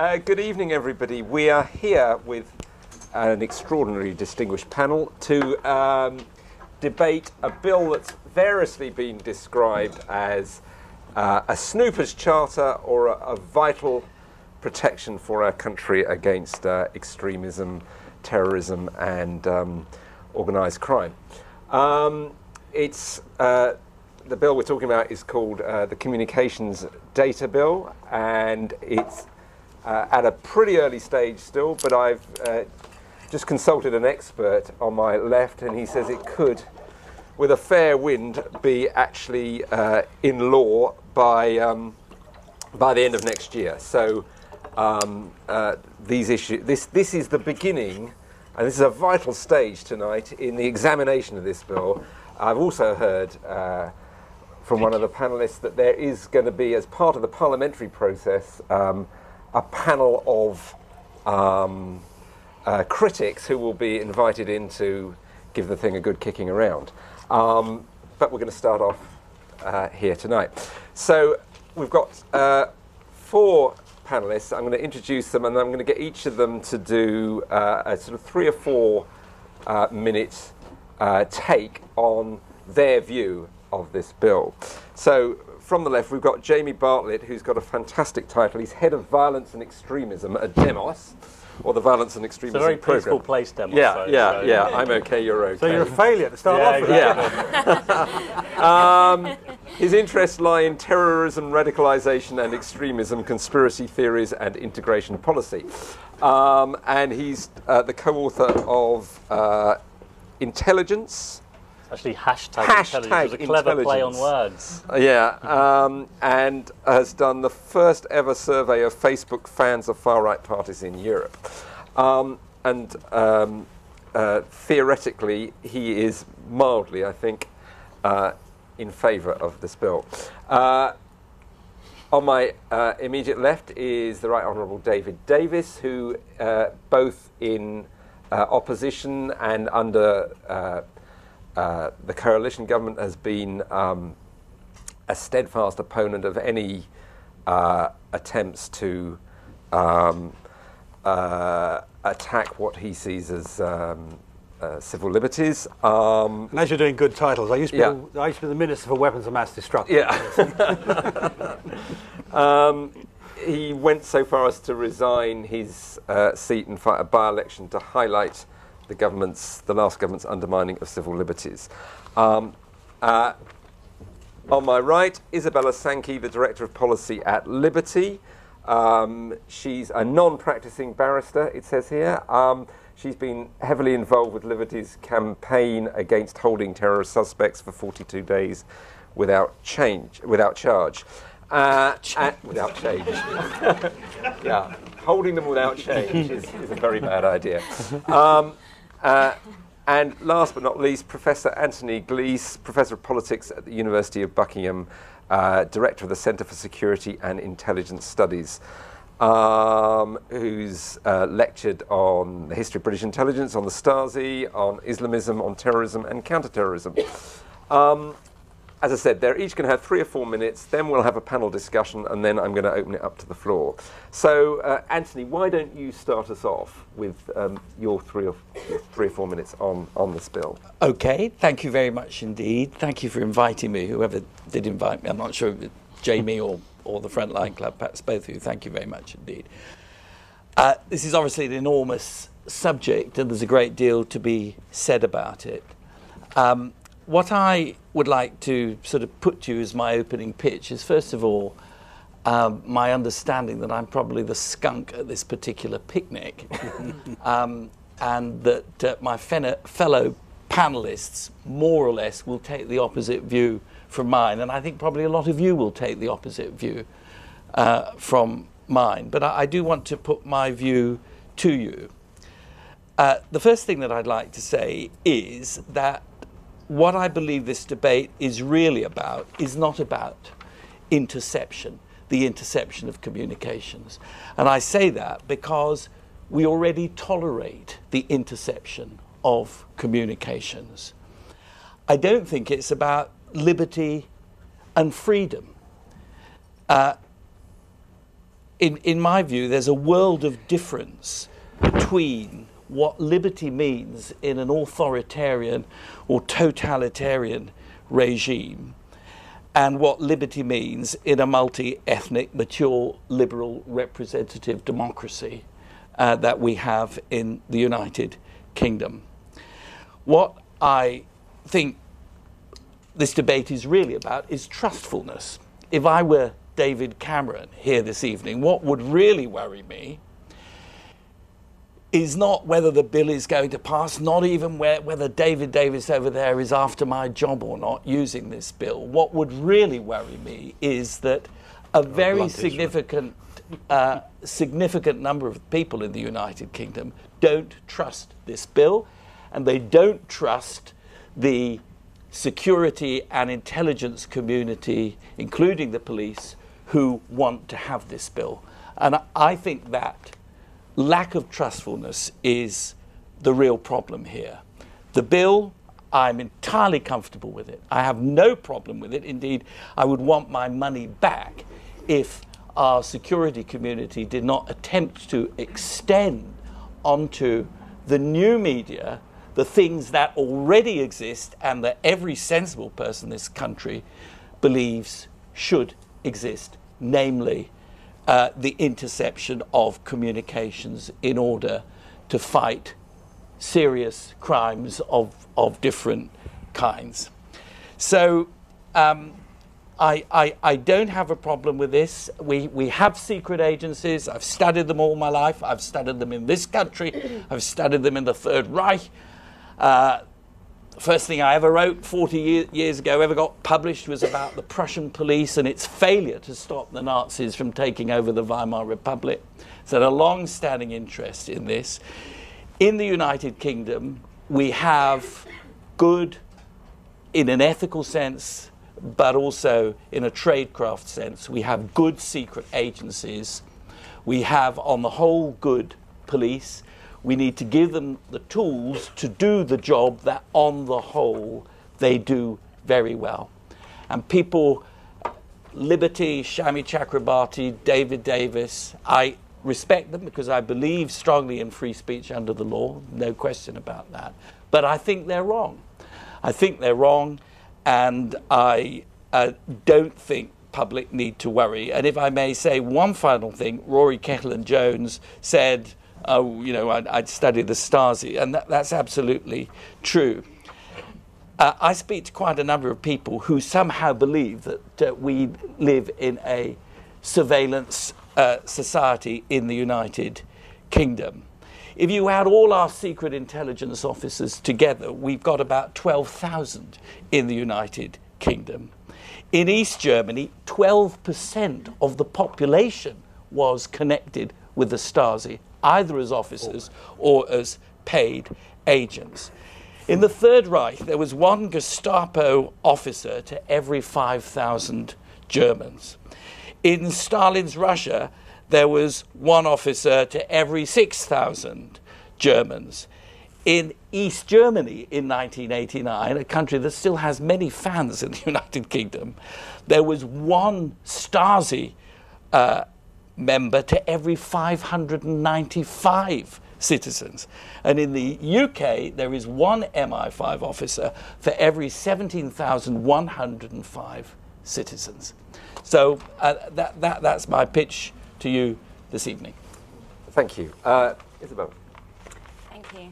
Good evening, everybody. We are here with an extraordinarily distinguished panel to debate a bill that's variously been described as a snooper's charter or a vital protection for our country against extremism, terrorism, and organised crime. The bill we're talking about is called the Communications Data Bill, and it's at a pretty early stage still, but I've just consulted an expert on my left, and he says it could, with a fair wind, be actually in law by the end of next year. So these issues, this is the beginning, and this is a vital stage tonight in the examination of this bill. I've also heard from one of the panelists that there is going to be, as part of the parliamentary process, a panel of critics who will be invited in to give the thing a good kicking around. But we're going to start off here tonight. So we've got 4 panelists. I'm going to introduce them, and I'm going to get each of them to do a sort of 3 or 4 minute take on their view of this bill. So from the left, we've got Jamie Bartlett, who's got a fantastic title. He's Head of Violence and Extremism at Demos, or the Violence and Extremism Program. It's a very peaceful place, Demos. Yeah. I'm okay, you're okay. So you're a failure to start off with. Yeah. His interests lie in terrorism, radicalisation and extremism, conspiracy theories and integration policy. And he's the co-author of Intelligence. Actually, hashtag intelligence. It was a clever play on words. And has done the first ever survey of Facebook fans of far-right parties in Europe. Theoretically, he is mildly, I think, in favour of this bill. On my immediate left is the Right Honourable David Davis, who both in opposition and under the coalition government has been a steadfast opponent of any attempts to attack what he sees as civil liberties. And as you're doing good titles, I used to be the Minister for Weapons of Mass Destruction. He went so far as to resign his seat and fight a by-election to highlight the last government's undermining of civil liberties. On my right, Isabella Sankey, the Director of Policy at Liberty. She's a non-practising barrister, it says here. She's been heavily involved with Liberty's campaign against holding terrorist suspects for 42 days without charge. Without change. Yeah, holding them without change is a very bad idea. And last but not least, Professor Anthony Glees, Professor of Politics at the University of Buckingham, Director of the Centre for Security and Intelligence Studies, who's lectured on the history of British intelligence, on the Stasi, on Islamism, on terrorism and counter-terrorism. As I said, they're each going to have 3 or 4 minutes, then we'll have a panel discussion, and then I'm going to open it up to the floor. So, Anthony, why don't you start us off with your 3 or 4 minutes on this bill? Okay, thank you very much indeed. Thank you for inviting me, whoever did invite me. I'm not sure if it's Jamie or the Frontline Club, perhaps both of you. Thank you very much indeed. This is obviously an enormous subject, and there's a great deal to be said about it. What I would like to sort of put to you as my opening pitch is, first of all, my understanding that I'm probably the skunk at this particular picnic, and that my fellow panelists, more or less, will take the opposite view from mine, and I think probably a lot of you will take the opposite view from mine. But I do want to put my view to you. The first thing that I'd like to say is that what I believe this debate is really about is not about interception, the interception of communications. And I say that because we already tolerate the interception of communications. I don't think it's about liberty and freedom. in my view, there's a world of difference between what liberty means in an authoritarian or totalitarian regime and what liberty means in a multi-ethnic, mature, liberal, representative democracy that we have in the United Kingdom. What I think this debate is really about is trustfulness. If I were David Cameron here this evening, what would really worry me is not whether the bill is going to pass, not even whether David Davis over there is after my job or not using this bill. What would really worry me is that a very significant number of people in the United Kingdom don't trust this bill, and they don't trust the security and intelligence community, including the police, who want to have this bill. And I think that lack of trustfulness is the real problem here. The bill, I'm entirely comfortable with it. I have no problem with it. Indeed, I would want my money back if our security community did not attempt to extend onto the new media the things that already exist and that every sensible person in this country believes should exist, namely the interception of communications in order to fight serious crimes of different kinds. So I don't have a problem with this. We have secret agencies. I've studied them all my life. I've studied them in this country. I've studied them in the Third Reich. The first thing I ever wrote 40 years ago, ever got published, was about the Prussian police and its failure to stop the Nazis from taking over the Weimar Republic. So I had a long-standing interest in this. In the United Kingdom, we have good, in an ethical sense, but also in a tradecraft sense, we have good secret agencies. We have, on the whole, good police. We need to give them the tools to do the job that, on the whole, they do very well. And people, Liberty, Shami Chakrabarti, David Davis, I respect them because I believe strongly in free speech under the law, no question about that. But I think they're wrong. I think they're wrong, and I don't think public need to worry. And if I may say one final thing, Rory Cellan-Jones said, oh, you know, I'd studied the Stasi, and that's absolutely true. I speak to quite a number of people who somehow believe that we live in a surveillance society in the United Kingdom. If you add all our secret intelligence officers together, we've got about 12,000 in the United Kingdom. In East Germany, 12% of the population was connected with the Stasi, either as officers or as paid agents. In the Third Reich, there was one Gestapo officer to every 5,000 Germans. In Stalin's Russia, there was one officer to every 6,000 Germans. In East Germany in 1989, a country that still has many fans in the United Kingdom, there was one Stasi member to every 595 citizens. And in the UK, there is one MI5 officer for every 17,105 citizens. So that's my pitch to you this evening. Thank you. Isabel. Thank you.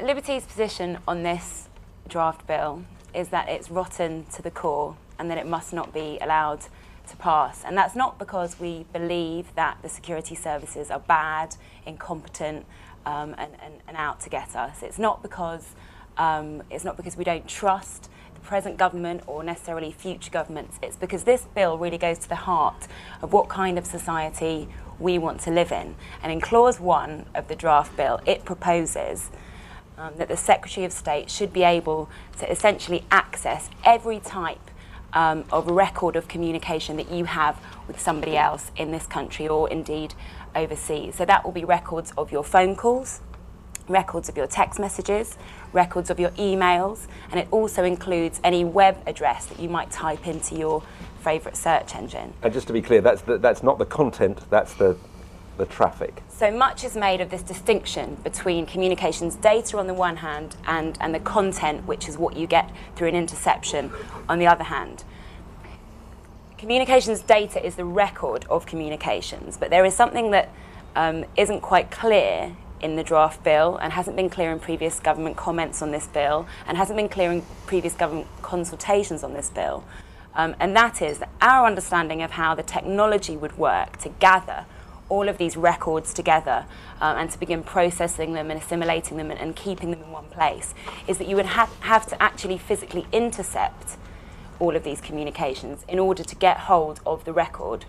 Liberty's position on this draft bill is that it's rotten to the core and that it must not be allowed to pass. And that's not because we believe that the security services are bad, incompetent, and out to get us. It's not because we don't trust the present government or necessarily future governments. It's because this bill really goes to the heart of what kind of society we want to live in. And in Clause 1 of the draft bill, it proposes that the Secretary of State should be able to essentially access every type of record of communication that you have with somebody else in this country or indeed overseas. So that will be records of your phone calls, records of your text messages, records of your emails, and it also includes any web address that you might type into your favourite search engine. And just to be clear, that's not the content, that's the traffic. So much is made of this distinction between communications data on the one hand and the content, which is what you get through an interception on the other hand. Communications data is the record of communications, but there is something that isn't quite clear in the draft bill and hasn't been clear in previous government comments on this bill and hasn't been clear in previous government consultations on this bill. And that is that our understanding of how the technology would work to gather all of these records together and to begin processing them and assimilating them and keeping them in one place is that you would have to actually physically intercept all of these communications in order to get hold of the record.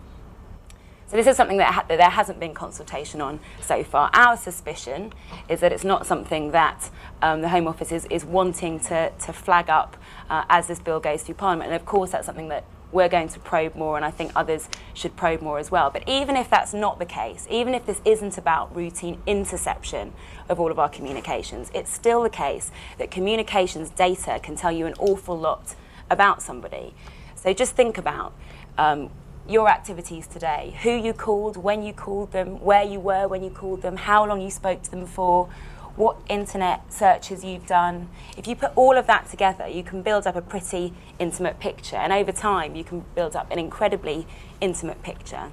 So this is something that there hasn't been consultation on so far. Our suspicion is that it's not something that the Home Office is wanting to flag up as this bill goes through Parliament. And of course that's something that we're going to probe more, and I think others should probe more as well. But even if that's not the case, even if this isn't about routine interception of all of our communications, it's still the case that communications data can tell you an awful lot about somebody. So just think about your activities today, who you called, when you called them, where you were when you called them, how long you spoke to them for, what internet searches you've done. If you put all of that together, you can build up a pretty intimate picture, and over time you can build up an incredibly intimate picture.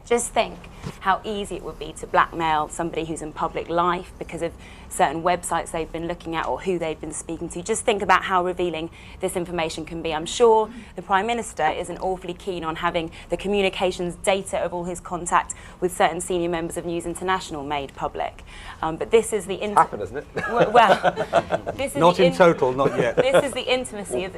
Just think how easy it would be to blackmail somebody who's in public life because of certain websites they've been looking at or who they've been speaking to. Just think about how revealing this information can be. I'm sure the Prime Minister isn't awfully keen on having the communications data of all his contact with certain senior members of News International made public. But this is the... It's happened, isn't it? Well, this is not in total, not yet. This is the intimacy of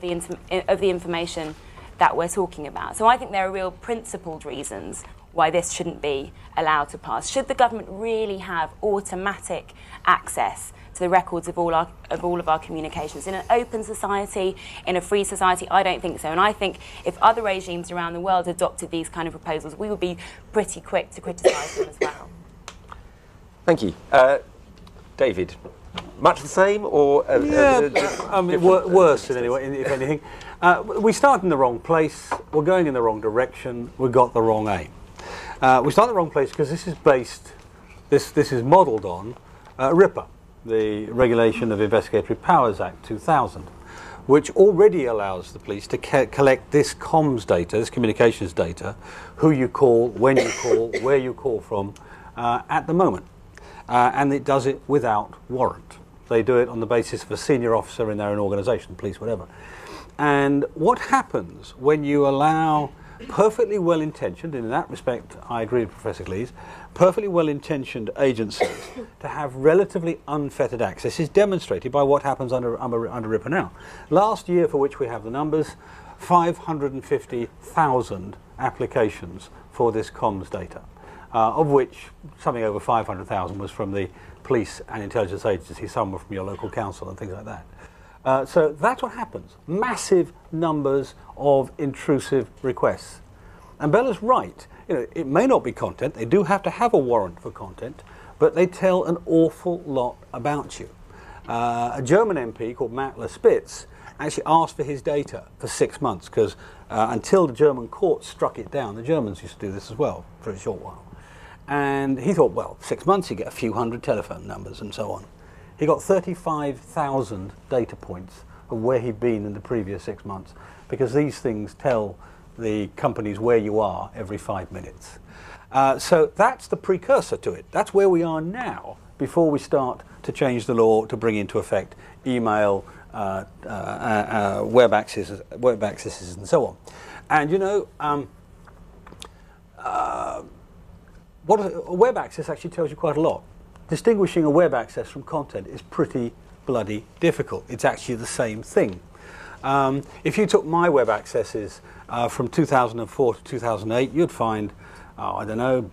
the information that we're talking about. So I think there are real principled reasons why this shouldn't be allowed to pass. Should the government really have automatic access to the records of all of our communications in an open society, in a free society? I don't think so. And I think if other regimes around the world adopted these kind of proposals, we would be pretty quick to criticise them as well. Thank you. David, much the same or worse in any way, if anything. We start in the wrong place, we're going in the wrong direction, we've got the wrong aim. We start in the wrong place because this is modelled on RIPA, the Regulation of Investigatory Powers Act 2000, which already allows the police to collect this comms data, this communications data, who you call, when you call, where you call from, at the moment. And it does it without warrant. They do it on the basis of a senior officer in their own organisation, police, whatever. And what happens when you allow perfectly well-intentioned, and in that respect I agree with Professor Glees, perfectly well-intentioned agencies to have relatively unfettered access is demonstrated by what happens under RIPA now. Last year, for which we have the numbers, 550,000 applications for this comms data, of which something over 500,000 was from the police and intelligence agencies, some were from your local council and things like that. So that's what happens. Massive numbers of intrusive requests. And Bella's right. You know, it may not be content. They do have to have a warrant for content, but they tell an awful lot about you. A German MP called Matt Spitz actually asked for his data for 6 months because until the German court struck it down, the Germans used to do this as well for a short while. And he thought, well, 6 months you get a few hundred telephone numbers and so on. He got 35,000 data points of where he'd been in the previous 6 months because these things tell the companies where you are every 5 minutes. So that's the precursor to it. That's where we are now before we start to change the law to bring into effect email, web accesses and so on. And you know, what a web access actually tells you quite a lot. Distinguishing a web access from content is pretty bloody difficult. It's actually the same thing. If you took my web accesses from 2004 to 2008, you'd find, I don't know,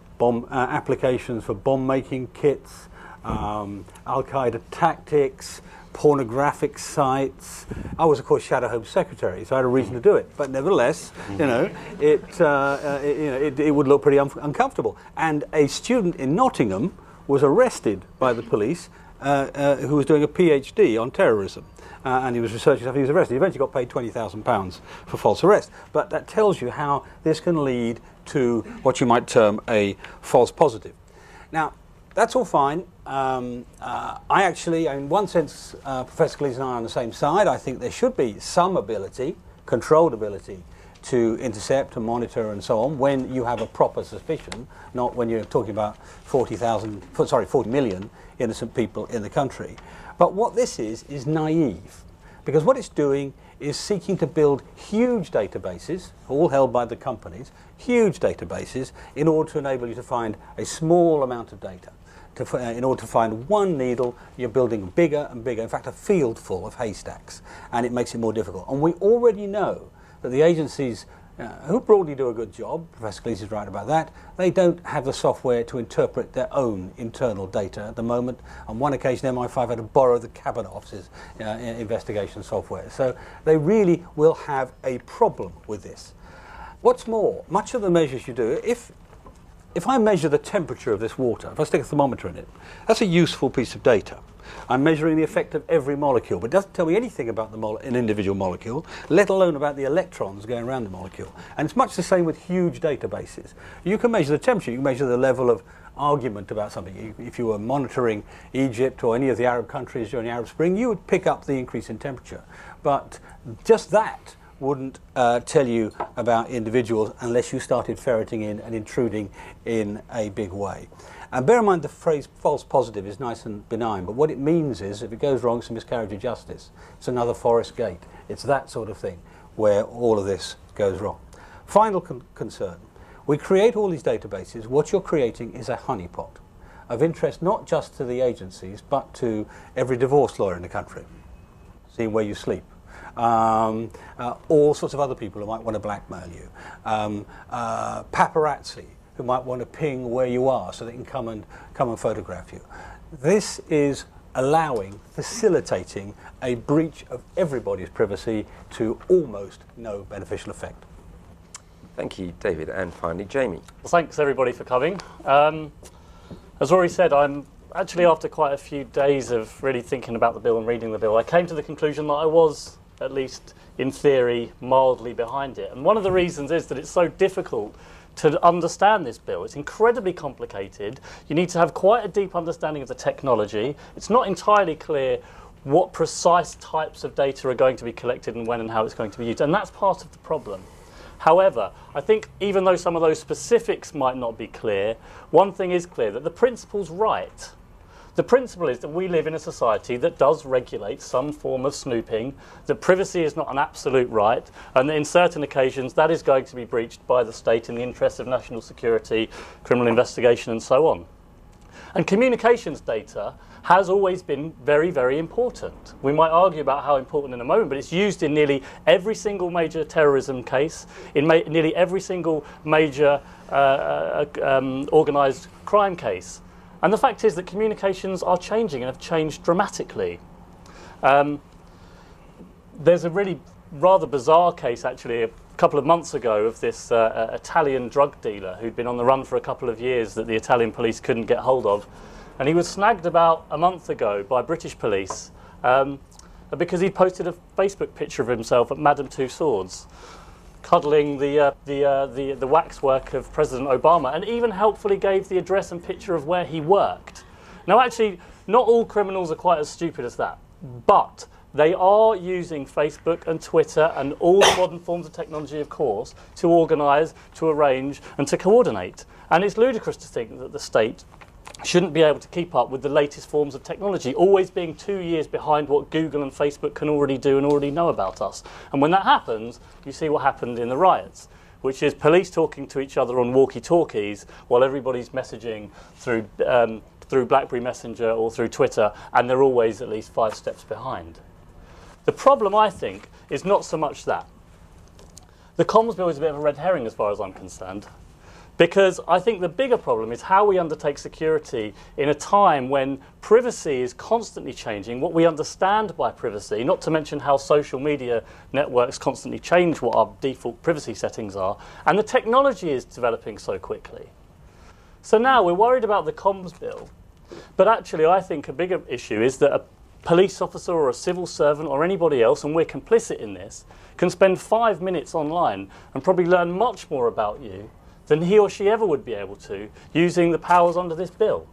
applications for bomb-making kits, Al-Qaeda tactics, pornographic sites. I was, of course, Shadow Home Secretary, so I had a reason to do it. But nevertheless, you know, it would look pretty uncomfortable. And a student in Nottingham was arrested by the police, who was doing a PhD on terrorism. And he was researching stuff. He was arrested. He eventually got paid £20,000 for false arrest. But that tells you how this can lead to what you might term a false positive. Now, that's all fine. I actually, in one sense, Professor Gleeson and I are on the same side. I think there should be some ability, controlled ability, to intercept and monitor and so on when you have a proper suspicion, not when you're talking about 40 million innocent people in the country. But what this is naive, because what it's doing is seeking to build huge databases, all held by the companies, huge databases, in order to enable you to find a small amount of data. In order to find one needle, you're building bigger and bigger, in fact a field full of haystacks, and it makes it more difficult. And we already know that the agencies, who broadly do a good job, Professor Gleeson is right about that, they don't have the software to interpret their own internal data at the moment. On one occasion, MI5 had to borrow the Cabinet Office's investigation software. So they really will have a problem with this. What's more, much of the measures you do, if I measure the temperature of this water, if I stick a thermometer in it, that's a useful piece of data. I'm measuring the effect of every molecule, but it doesn't tell me anything about an individual molecule, let alone about the electrons going around the molecule. And it's much the same with huge databases. You can measure the temperature, you can measure the level of argument about something. If you were monitoring Egypt or any of the Arab countries during the Arab Spring, you would pick up the increase in temperature. But just that wouldn't tell you about individuals unless you started ferreting in and intruding in a big way. And bear in mind the phrase false positive is nice and benign, but what it means is if it goes wrong, it's a miscarriage of justice. It's another Forest Gate. It's that sort of thing where all of this goes wrong. Final concern. We create all these databases. What you're creating is a honeypot of interest not just to the agencies, but to every divorce lawyer in the country, seeing where you sleep. All sorts of other people who might want to blackmail you. Paparazzi, who might want to ping where you are so they can come and photograph you. This is facilitating a breach of everybody's privacy to almost no beneficial effect. Thank you, David. And finally, Jamie. Well, thanks everybody for coming. As Rory said, I'm actually, after quite a few days of really thinking about the bill and reading the bill, I came to the conclusion that I was, at least in theory, mildly behind it. And one of the reasons is that it's so difficult to understand this bill. It's incredibly complicated. You need to have quite a deep understanding of the technology. It's not entirely clear what precise types of data are going to be collected and when and how it's going to be used. And that's part of the problem. However, I think even though some of those specifics might not be clear, one thing is clear, that the principle's right. The principle is that we live in a society that does regulate some form of snooping, that privacy is not an absolute right, and that in certain occasions that is going to be breached by the state in the interests of national security, criminal investigation and so on. And communications data has always been very, very important. We might argue about how important in a moment, but it's used in nearly every single major terrorism case, in nearly every single major organised crime case. And the fact is that communications are changing and have changed dramatically. There's a really rather bizarre case, actually, a couple of months ago of this Italian drug dealer who'd been on the run for a couple of years that the Italian police couldn't get hold of. And he was snagged about a month ago by British police because he'd posted a Facebook picture of himself at Madame Tussauds, cuddling the waxwork of President Obama, and even helpfully gave the address and picture of where he worked. Now, actually, not all criminals are quite as stupid as that, but they are using Facebook and Twitter and all the modern forms of technology, of course, to organise, to arrange, and to coordinate. And it's ludicrous to think that the state shouldn't be able to keep up with the latest forms of technology, always being 2 years behind what Google and Facebook can already do and already know about us. And when that happens, you see what happened in the riots, which is police talking to each other on walkie-talkies while everybody's messaging through BlackBerry Messenger or through Twitter, and they're always at least 5 steps behind. The problem, I think, is not so much that. The Comms Bill is a bit of a red herring as far as I'm concerned, because I think the bigger problem is how we undertake security in a time when privacy is constantly changing, what we understand by privacy, not to mention how social media networks constantly change what our default privacy settings are, and the technology is developing so quickly. So now we're worried about the Comms Bill, But actually, I think a bigger issue is that a police officer or a civil servant or anybody else, and we're complicit in this, can spend 5 minutes online and probably learn much more about you than he or she ever would be able to using the powers under this bill.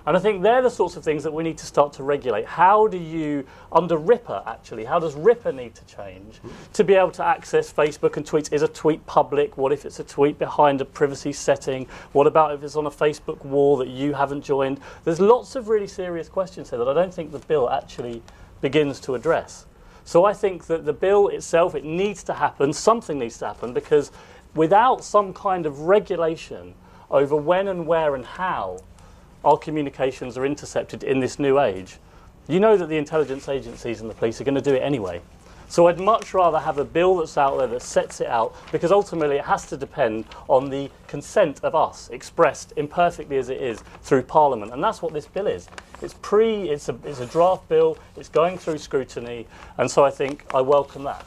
And I think they're the sorts of things that we need to start to regulate. How do you, under RIPA actually, how does RIPA need to change to be able to access Facebook and tweets? Is a tweet public? What if it's a tweet behind a privacy setting? What about if it's on a Facebook wall that you haven't joined? There's lots of really serious questions here that I don't think the bill actually begins to address. So I think that the bill itself, it needs to happen, something needs to happen, because without some kind of regulation over when and where and how our communications are intercepted in this new age, you know that the intelligence agencies and the police are going to do it anyway. So I'd much rather have a bill that's out there that sets it out, because ultimately it has to depend on the consent of us, expressed imperfectly as it is through Parliament. And that's what this bill is. It's a draft bill, it's going through scrutiny, and so I think I welcome that.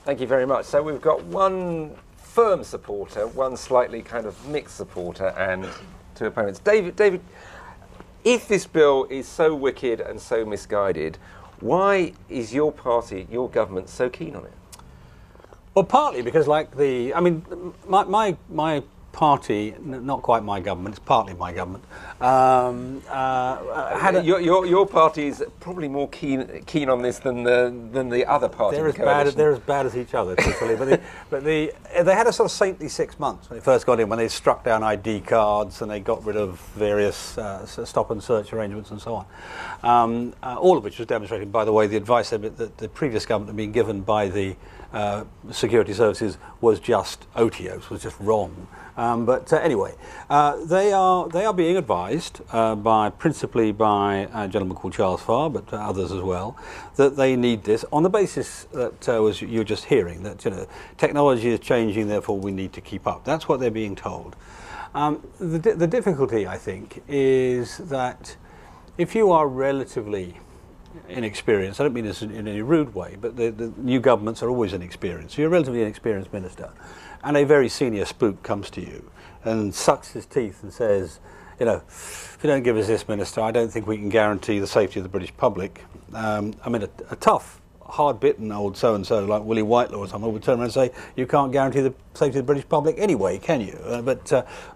Thank you very much. So we've got one firm supporter, one slightly kind of mixed supporter, and two opponents. David, if this bill is so wicked and so misguided, why is your party, your government, so keen on it? Well, partly because, my party, not quite my government, it's partly my government, your party is probably more keen on this than the other party. They're as bad as each other, truthfully. but they had a sort of saintly 6 months when they first got in, when they struck down ID cards and they got rid of various stop and search arrangements and so on. All of which was demonstrated, by the way, the advice that the previous government had been given by the security services was just otiose, was just wrong. Anyway, they are being advised principally by a gentleman called Charles Farr, but others as well, that they need this on the basis that was you're just hearing, that technology is changing, therefore we need to keep up. That's what they're being told. The difficulty, I think, is that if you are relatively inexperienced, I don't mean this in any rude way, but the new governments are always inexperienced. So you're a relatively inexperienced minister, and a very senior spook comes to you and sucks his teeth and says, if you don't give us this, minister, I don't think we can guarantee the safety of the British public. A tough, hard-bitten old so-and-so like Willie Whitelaw or someone would turn around and say, you can't guarantee the safety of the British public anyway, can you?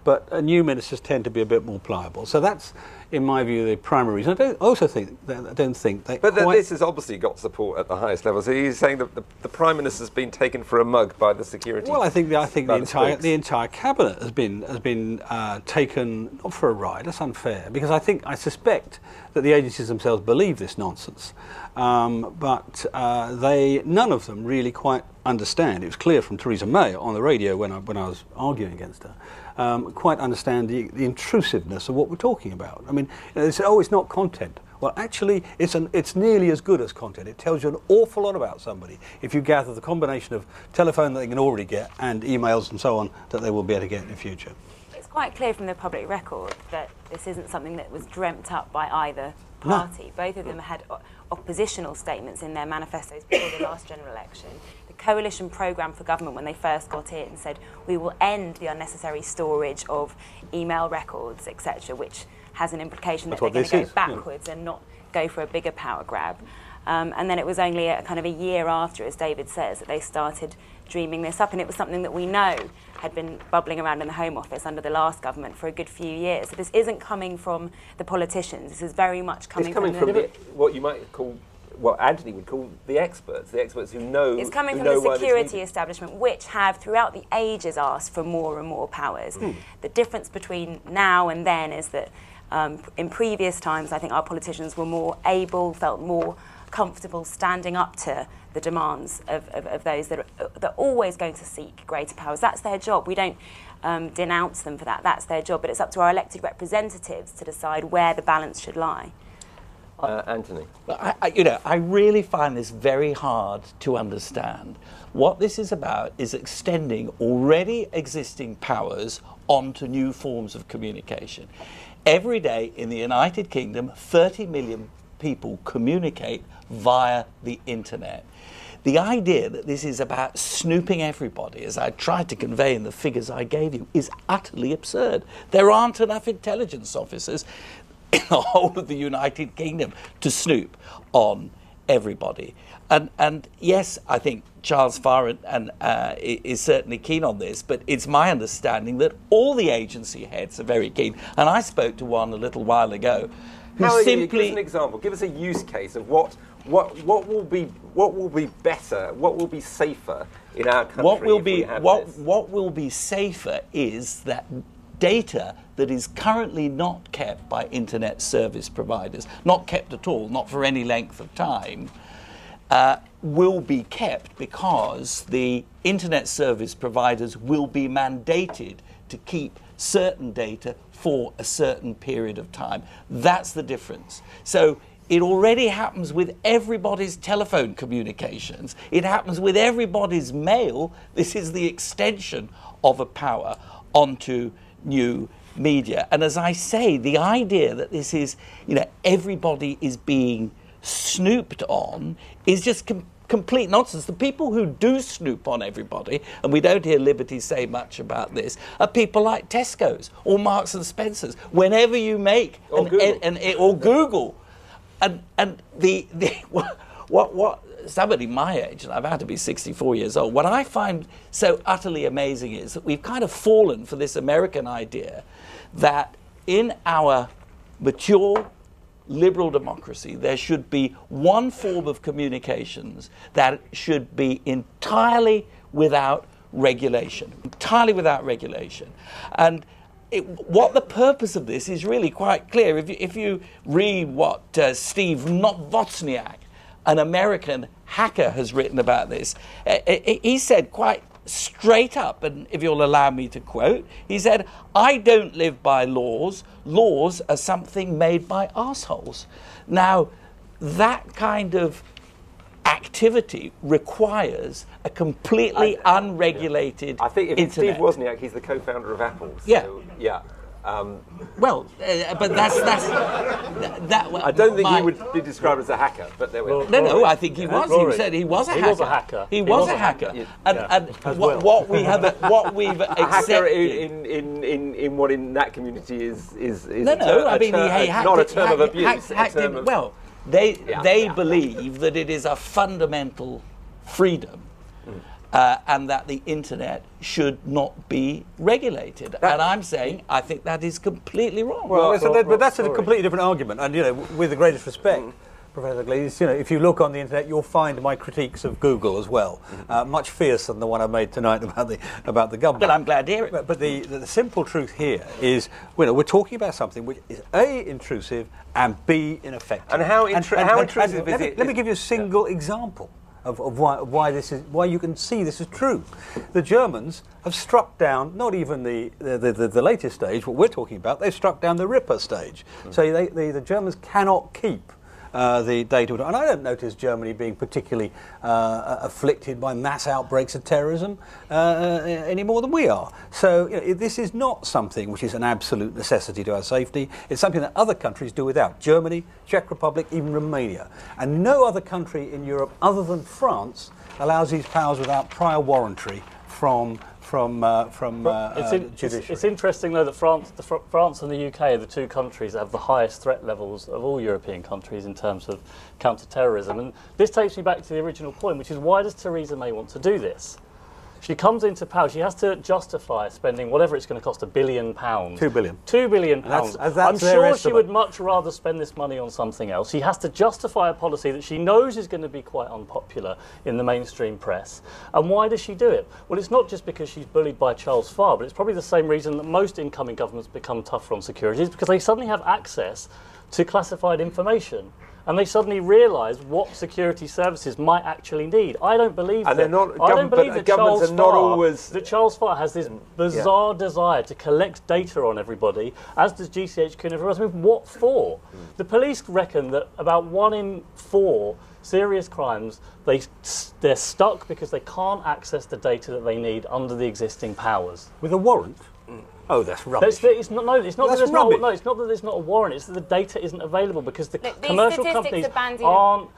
But new ministers tend to be a bit more pliable. So that's, in my view, the primary reason. I don't think they. But this has obviously got support at the highest level. So he's saying that the Prime Minister's been taken for a mug by the security. Well, I think the entire cabinet has been taken not for a ride. That's unfair, because I suspect that the agencies themselves believe this nonsense, but none of them really quite understand. It was clear from Theresa May on the radio when I was arguing against her. Quite understand the intrusiveness of what we're talking about. I mean, they say, oh, it's not content. Well, actually, it's nearly as good as content. It tells you an awful lot about somebody if you gather the combination of telephone that they can already get and emails and so on that they will be able to get in the future. It's quite clear from the public record that this isn't something that was dreamt up by either party. No. Both of them had oppositional statements in their manifestos before the last general election. The coalition programme for government, when they first got in, said we will end the unnecessary storage of email records, etc., which has an implication that they're going to go backwards and not go for a bigger power grab. And then it was only a year after, as David says, that they started dreaming this up, and it was something that we know had been bubbling around in the Home Office under the last government for a good few years. So this isn't coming from the politicians. This is very much coming from what you might call, what Anthony would call the experts who know. It's coming from the security establishment, which have throughout the ages asked for more and more powers. The difference between now and then is that in previous times, I think our politicians were more able, felt more comfortable standing up to the demands of those that are always going to seek greater powers. That's their job. We don't denounce them for that. That's their job. But it's up to our elected representatives to decide where the balance should lie. Anthony. I really find this very hard to understand. What this is about is extending already existing powers onto new forms of communication. Every day in the United Kingdom, 30 million people communicate via the internet. The idea that this is about snooping everybody, as I tried to convey in the figures I gave you, is utterly absurd. There aren't enough intelligence officers. in the whole of the United Kingdom to snoop on everybody. And yes, I think Charles Farr is certainly keen on this, but it's my understanding that all the agency heads are very keen. And I spoke to one a little while ago who simply... Give us an example. Give us a use case of what will be better, what will be safer in our country. What will be safer is that data that is currently not kept by internet service providers, not kept at all, not for any length of time, will be kept because the internet service providers will be mandated to keep certain data for a certain period of time. That's the difference. So it already happens with everybody's telephone communications. It happens with everybody's mail. This is the extension of a power onto new media. And as I say, the idea that this is, everybody is being snooped on is just complete nonsense. The people who do snoop on everybody, and we don't hear Liberty say much about this, are people like Tesco's or Marks and Spencer's. Whenever you make or Google, and what somebody my age, and I've had to be 64 years old, what I find so utterly amazing is that we've kind of fallen for this American idea that in our mature liberal democracy there should be one form of communications that should be entirely without regulation. And what the purpose of this is really quite clear. If you read what Steve Wozniak, an American hacker, has written about this, he said quite straight up, and if you'll allow me to quote, he said, "I don't live by laws. Laws are something made by arseholes." Now, that kind of activity requires a completely unregulated I think if internet. Steve Wozniak, he's the co-founder of Apple. So, yeah. But that's that. I don't think he would be described as a hacker, but there we are. No, I think he was. Rory. He said he was a He hacker. was a hacker. He was a hacker. And what we've accepted. A hacker in that community is not a term of abuse. They believe that it is a fundamental freedom. And that the internet should not be regulated. And I'm saying I think that is completely wrong. But that's a completely different argument. And with the greatest respect, Professor Glees, if you look on the internet, you'll find my critiques of Google as well, much fiercer than the one I made tonight about the government. But I'm glad to hear it. But the simple truth here is, we're talking about something which is A, intrusive, and B, ineffective. And how intrusive is it? Let me give you a single example of why you can see this is true. The Germans have struck down not even the latest stage, what we're talking about, they've struck down the Ripper stage. So the Germans cannot keep the data. And I don't notice Germany being particularly afflicted by mass outbreaks of terrorism any more than we are. So this is not something which is an absolute necessity to our safety. It's something that other countries do without. Germany, Czech Republic, even Romania. And no other country in Europe other than France allows these powers without prior warrantry from judiciary. It's interesting, though, that France and the UK are the two countries that have the highest threat levels of all European countries in terms of counter-terrorism. And this takes me back to the original point, which is, why does Theresa May want to do this? She comes into power, she has to justify spending whatever it's going to cost, £1 billion. £2 billion. £2 billion. That's I'm sure she would much rather spend this money on something else. She has to justify a policy that she knows is going to be quite unpopular in the mainstream press. And why does she do it? Well, it's not just because she's bullied by Charles Farr, but it's probably the same reason that most incoming governments become tougher on security, is because they suddenly have access to classified information. And they suddenly realise what security services might actually need. I don't believe that. That Charles Farr has this bizarre desire to collect data on everybody, as does GCHQ and everyone else. I mean, what for? The police reckon that about 1 in 4 serious crimes, they're stuck because they can't access the data that they need under the existing powers. With a warrant? Oh, that's rubbish. It's not that there's not a warrant. It's that the data isn't available because the commercial companies aren't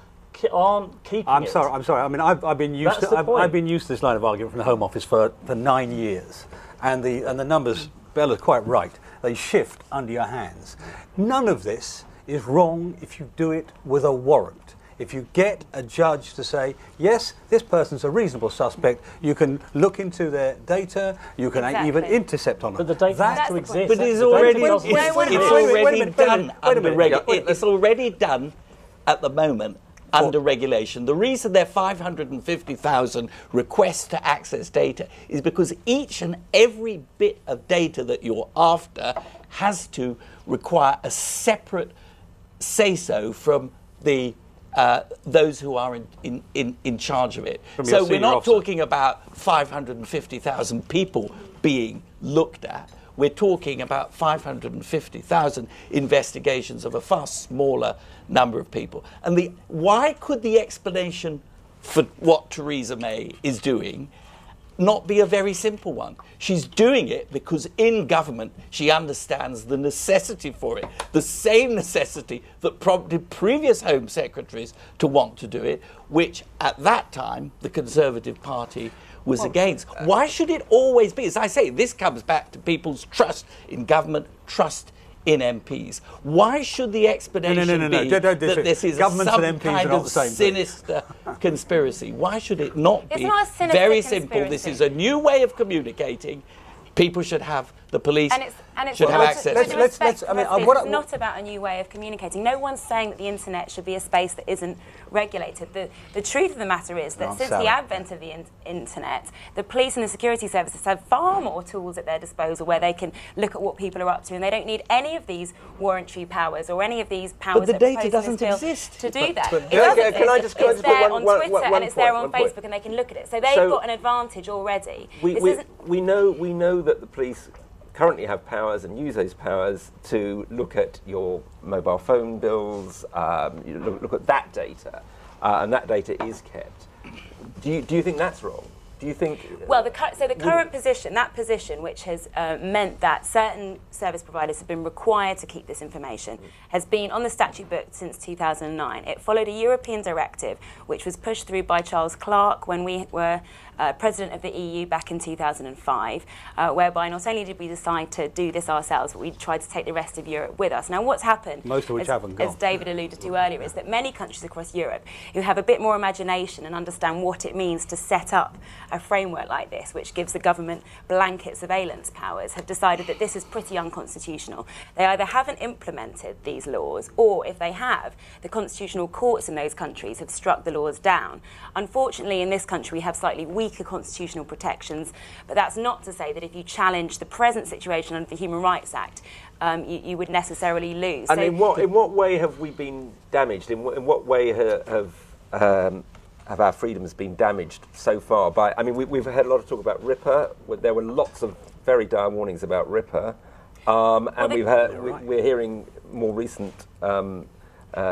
keeping it. I'm sorry. I mean, I've been used to this line of argument from the Home Office for 9 years, and the numbers. Bella's quite right. they shift under your hands. None of this is wrong if you do it with a warrant. If you get a judge to say, yes, this person's a reasonable suspect, you can look into their data, you can even intercept on them. But the data has to exist. But it's already done at the moment under regulation. The reason there are 550,000 requests to access data is because each and every bit of data that you're after has to require a separate say-so from the those who are in charge of it. So we're not talking about 550,000 people being looked at. We're talking about 550,000 investigations of a far smaller number of people. And why could the explanation for what Theresa May is doing not be a very simple one? She's doing it because in government she understands the necessity for it, the same necessity that prompted previous Home Secretaries to want to do it, which at that time the Conservative Party was against. Why should it always be? As I say, this comes back to people's trust in government, trust in MPs. Why should the explanation be that this is some kind of sinister conspiracy? Why should it not be very simple? This is a new way of communicating. People should have, the police should have access. It's not about a new way of communicating. No one's saying that the internet should be a space that isn't regulated. The truth of the matter is that since the advent of the internet, the police and the security services have far more tools at their disposal where they can look at what people are up to, and they don't need any of these warrantary powers or any of these powers. But the data doesn't exist to do that. It's there on Twitter and it's there on Facebook, and they can look at it. So they've got an advantage already. We know that the police currently have powers and use those powers to look at your mobile phone bills, look at that data, and that data is kept. Do you think that's wrong? Do you think... Well, the current position, that position which has meant that certain service providers have been required to keep this information, has been on the statute book since 2009. It followed a European directive which was pushed through by Charles Clarke when we were President of the EU back in 2005, whereby not only did we decide to do this ourselves, but we tried to take the rest of Europe with us. Now, what's happened, most of which haven't gone, as David alluded to earlier, is that many countries across Europe who have a bit more imagination and understand what it means to set up a framework like this, which gives the government blanket surveillance powers, have decided that this is pretty unconstitutional. They either haven't implemented these laws, or if they have, the constitutional courts in those countries have struck the laws down. Unfortunately, in this country, we have slightly weaker constitutional protections, but that's not to say that if you challenge the present situation under the Human Rights Act, you would necessarily lose. And so in what way have we been damaged? In what way have our freedoms been damaged so far? By, I mean, we've had a lot of talk about Ripper. There were lots of very dire warnings about Ripper, and we're hearing more recent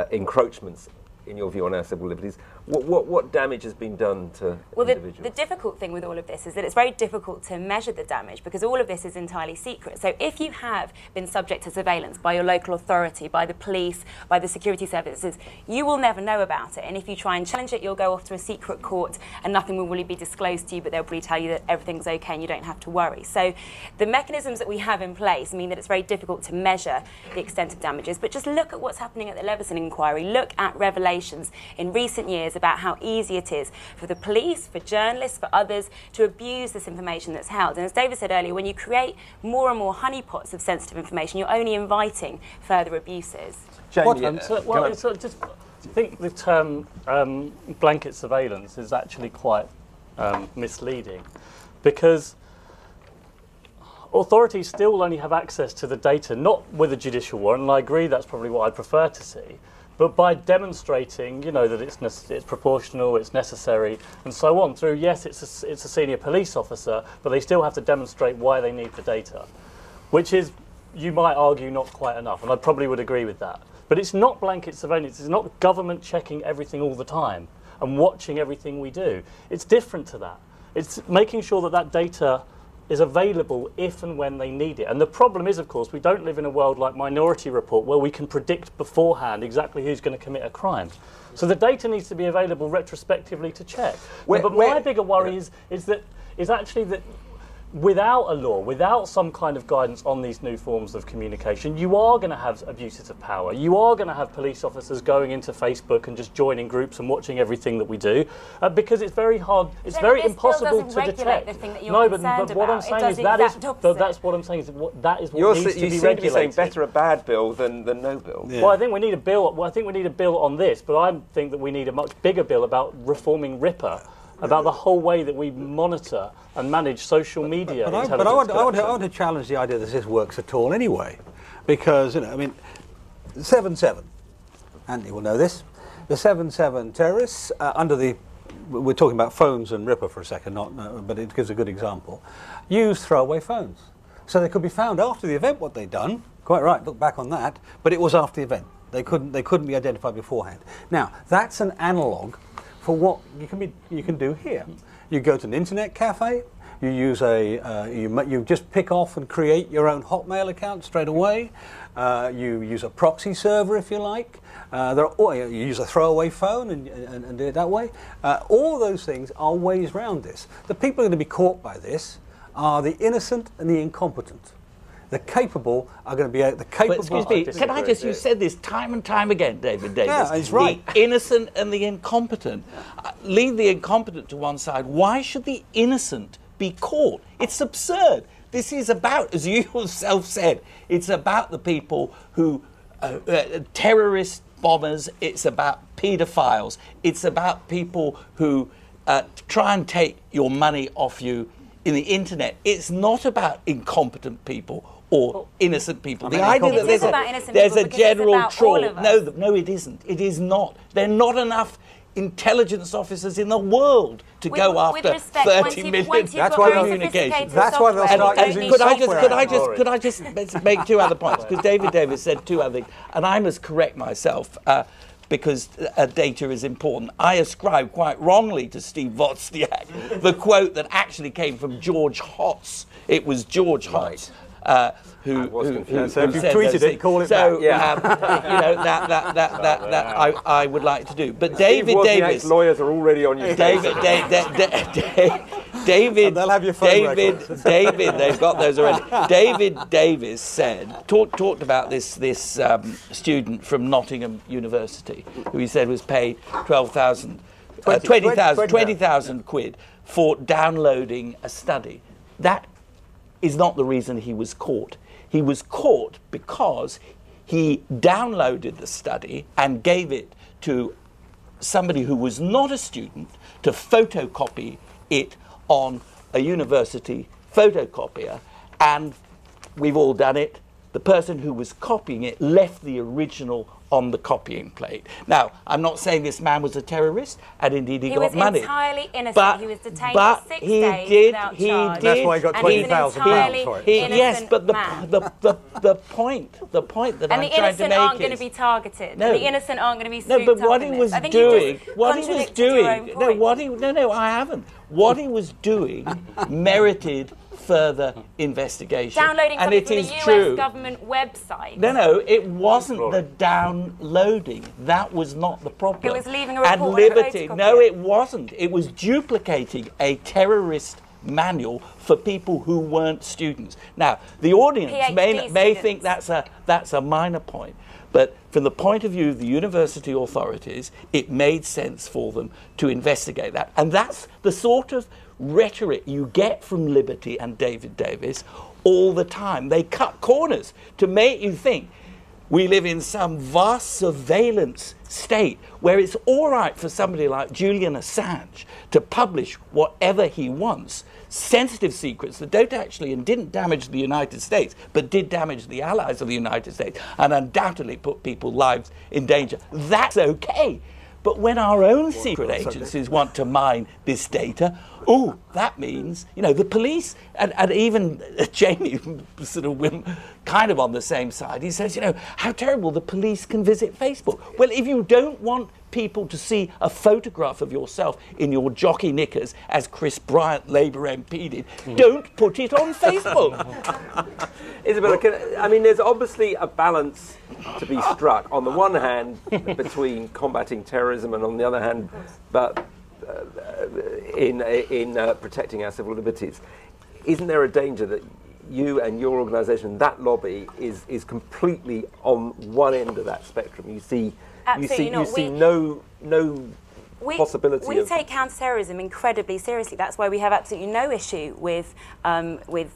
encroachments, in your view, on our civil liberties. What damage has been done to individuals? The difficult thing with all of this is that it's very difficult to measure the damage because all of this is entirely secret. So if you have been subject to surveillance by your local authority, by the police, by the security services, you will never know about it. And if you try and challenge it, you'll go off to a secret court and nothing will really be disclosed to you, but they'll probably tell you that everything's okay and you don't have to worry. So the mechanisms that we have in place mean that it's very difficult to measure the extent of damages. But just look at what's happening at the Leveson inquiry. Look at revelations in recent years about how easy it is for the police, for journalists, for others to abuse this information that's held. And as David said earlier, when you create more and more honeypots of sensitive information, you're only inviting further abuses. Jamie, I think the term blanket surveillance is actually quite misleading, because authorities still only have access to the data, not with a judicial warrant, and I agree that's probably what I'd prefer to see, but by demonstrating, that it's proportional, it's necessary, and so on. Through, yes, it's a senior police officer, but they still have to demonstrate why they need the data, which is, you might argue, not quite enough, and I probably would agree with that. But it's not blanket surveillance. It's not government checking everything all the time and watching everything we do. It's different to that. It's making sure that that data is available if and when they need it. And the problem is, of course, we don't live in a world like Minority Report where we can predict beforehand exactly who's going to commit a crime. So the data needs to be available retrospectively to check. But my bigger worry is actually that without a law, without some kind of guidance on these new forms of communication, you are going to have abuses of power. You are going to have police officers going into Facebook and just joining groups and watching everything that we do, because it's very hard, it's very impossible to detect. The thing that you're No, but what I'm saying is that's what I'm saying is that is what needs to be regulated. You seem to be saying better a bad bill than no bill. Yeah. Well, I think we need a bill. Well, I think we need a bill on this, but I think that we need a much bigger bill about reforming RIPA, about the whole way that we monitor and manage social media. But I want to challenge the idea that this works at all anyway, because I mean, 7/7. Anthony will know this. The 7/7 terrorists under the. We're talking about phones and RIPA for a second, but it gives a good example. Use throwaway phones, so they could be found after the event what they'd done. Quite right. Look back on that, but it was after the event. They couldn't be identified beforehand. Now that's an analogue for what you can do here. You go to an internet cafe. You use you just pick off and create your own Hotmail account straight away. You use a proxy server if you like. You use a throwaway phone and do it that way. All those things are ways around this. The people who are going to be caught by this are the innocent and the incompetent. The capable are going to be the capable. But excuse me, can I just? You said this time and time again, David Davis. Yeah, he's right. The innocent and the incompetent. Leave the incompetent to one side. Why should the innocent be caught? It's absurd. This is about, as you yourself said, it's about the people who terrorist bombers. It's about paedophiles. It's about people who try and take your money off you in the internet. It's not about incompetent people or innocent people. The idea that there's a general trawl. No, it isn't. It is not. There are not enough intelligence officers in the world to go after 30 million communications. That's why they'll start using software. Could I just make two other points? Because David Davis said two other things, and I must correct myself. Because data is important. I ascribe quite wrongly to Steve Wozniak the quote that actually came from George Hotz. It was George Hotz who so if you've tweeted it, call it back. That I would like to do. But David Davis, lawyers are already on your David, they'll have your phone records. David, they've got those already. David Davis talked about this student from Nottingham University, who he said was paid 20,000 quid for downloading a study. That is not the reason he was caught. He was caught because he downloaded the study and gave it to somebody who was not a student to photocopy it on a university photocopier, and we've all done it. The person who was copying it left the original on the copying plate. Now, I'm not saying this man was a terrorist, and indeed he got money. He was entirely innocent. He was detained for 6 days without charge. That's why he got £20,000 for it. Yes, but the point that I'm trying to make is... And the innocent aren't going to be targeted. No, the innocent aren't going to be scooped No, but what up he in was this. doing... I haven't. What he was doing merited further investigation. Downloading something from the US government website. No, it wasn't the downloading. That was not the problem. It was leaving a report. And liberty. No, it wasn't. It was duplicating a terrorist manual for people who weren't students. Now, the audience may think that's a minor point, but from the point of view of the university authorities, it made sense for them to investigate that. And that's the sort of rhetoric you get from Liberty and David Davis all the time. They cut corners to make you think we live in some vast surveillance state where it's all right for somebody like Julian Assange to publish whatever he wants, sensitive secrets that don't actually and didn't damage the United States, but did damage the allies of the United States and undoubtedly put people's lives in danger. That's okay. But when our own secret agencies want to mine this data, that means, the police, and even Jamie, sort of kind of on the same side, he says, how terrible the police can visit Facebook. Well, if you don't want people to see a photograph of yourself in your jockey knickers, as Chris Bryant, Labour MP, did, don't put it on Facebook. Isabella, there's obviously a balance to be struck. On the one hand, between combating terrorism, and on the other hand, in protecting our civil liberties. isn't there a danger that you and your organisation, that lobby, is completely on one end of that spectrum? You see, you see no possibility. We of take counter-terrorism incredibly seriously. That's why we have absolutely no issue with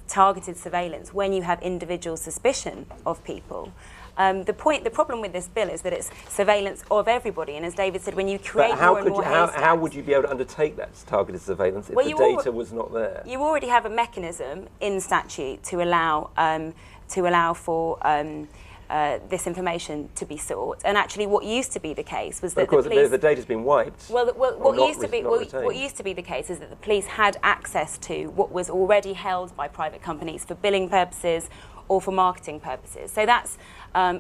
targeted surveillance when you have individual suspicion of people. The problem with this bill is that it's surveillance of everybody, and as David said, when you create more and more how would you be able to undertake that targeted surveillance if the data was not there? You already have a mechanism in statute to allow for this information to be sought. And actually, what used to be the case was that the police, the data's been wiped. Well, what used to be the case is that the police had access to what was already held by private companies for billing purposes or for marketing purposes. So that's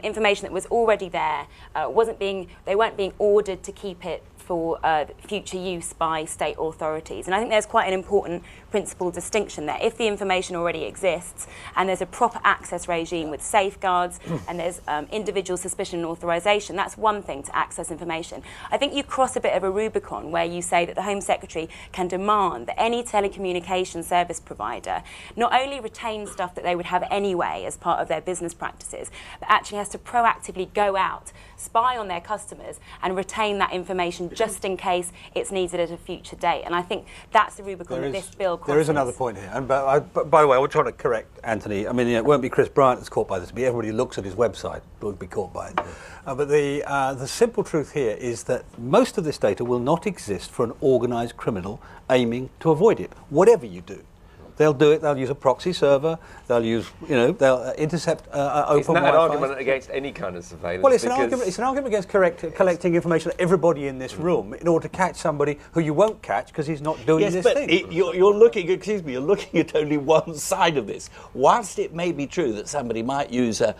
information that was already there. They weren't being ordered to keep it for future use by state authorities. And I think there's quite an important principal distinction there. If the information already exists and there's a proper access regime with safeguards and there's individual suspicion and authorisation, that's one thing to access information. I think you cross a bit of a Rubicon where you say that the Home Secretary can demand that any telecommunication service provider not only retain stuff that they would have anyway as part of their business practices, but actually has to proactively go out, spy on their customers and retain that information just in case it's needed at a future date. And I think that's the Rubicon that this bill crosses. There is another point here. And by the way, I was trying to correct Anthony. I mean, it won't be Chris Bryant that's caught by this. Everybody who looks at his website would be caught by it. But the simple truth here is that most of this data will not exist for an organised criminal aiming to avoid it, whatever you do. They'll do it. They'll use a proxy server. They'll use, they'll intercept open Wi-Fi. Isn't that an argument against any kind of surveillance? Well, it's an argument against collecting information of everybody in this room in order to catch somebody who you won't catch because he's not doing this thing. Yes, but you're looking at only one side of this. Whilst it may be true that somebody might use a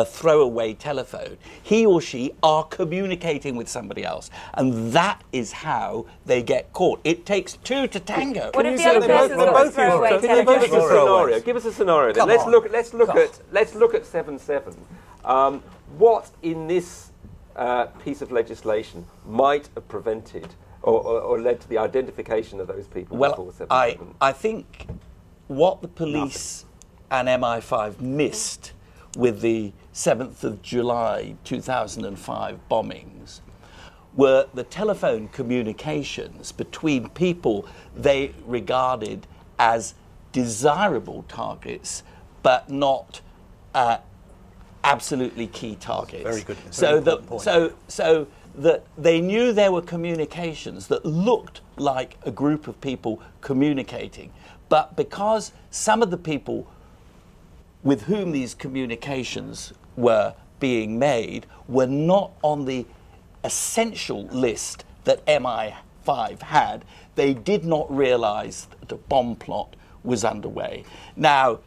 throwaway telephone, he or she are communicating with somebody else, and that is how they get caught. It takes two to tango. What if the other person's got a throwaway telephone? Give us a scenario. Then. Let's look at 7.7. What in this piece of legislation might have prevented or led to the identification of those people? Well, before 7.7? I think what the police and MI5 missed with the 7th of July 2005 bombings were the telephone communications between people they regarded as desirable targets, but not absolutely key targets. Very good. So that they knew there were communications that looked like a group of people communicating, but because some of the people with whom these communications were being made were not on the essential list that MI5 had, they did not realise that a bomb plot was underway. Now,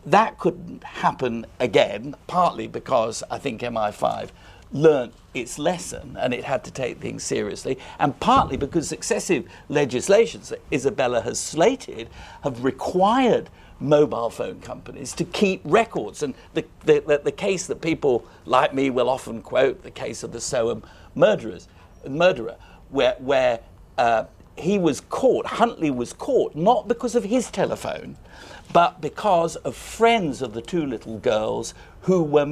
that couldn't happen again, partly because I think MI5 learnt its lesson and it had to take things seriously, and partly because successive legislations that Isabella has slated have required mobile phone companies to keep records. And the case that people like me will often quote, the case of the Soham murderer, where he was caught, Huntley was caught, not because of his telephone, but because of friends of the two little girls who were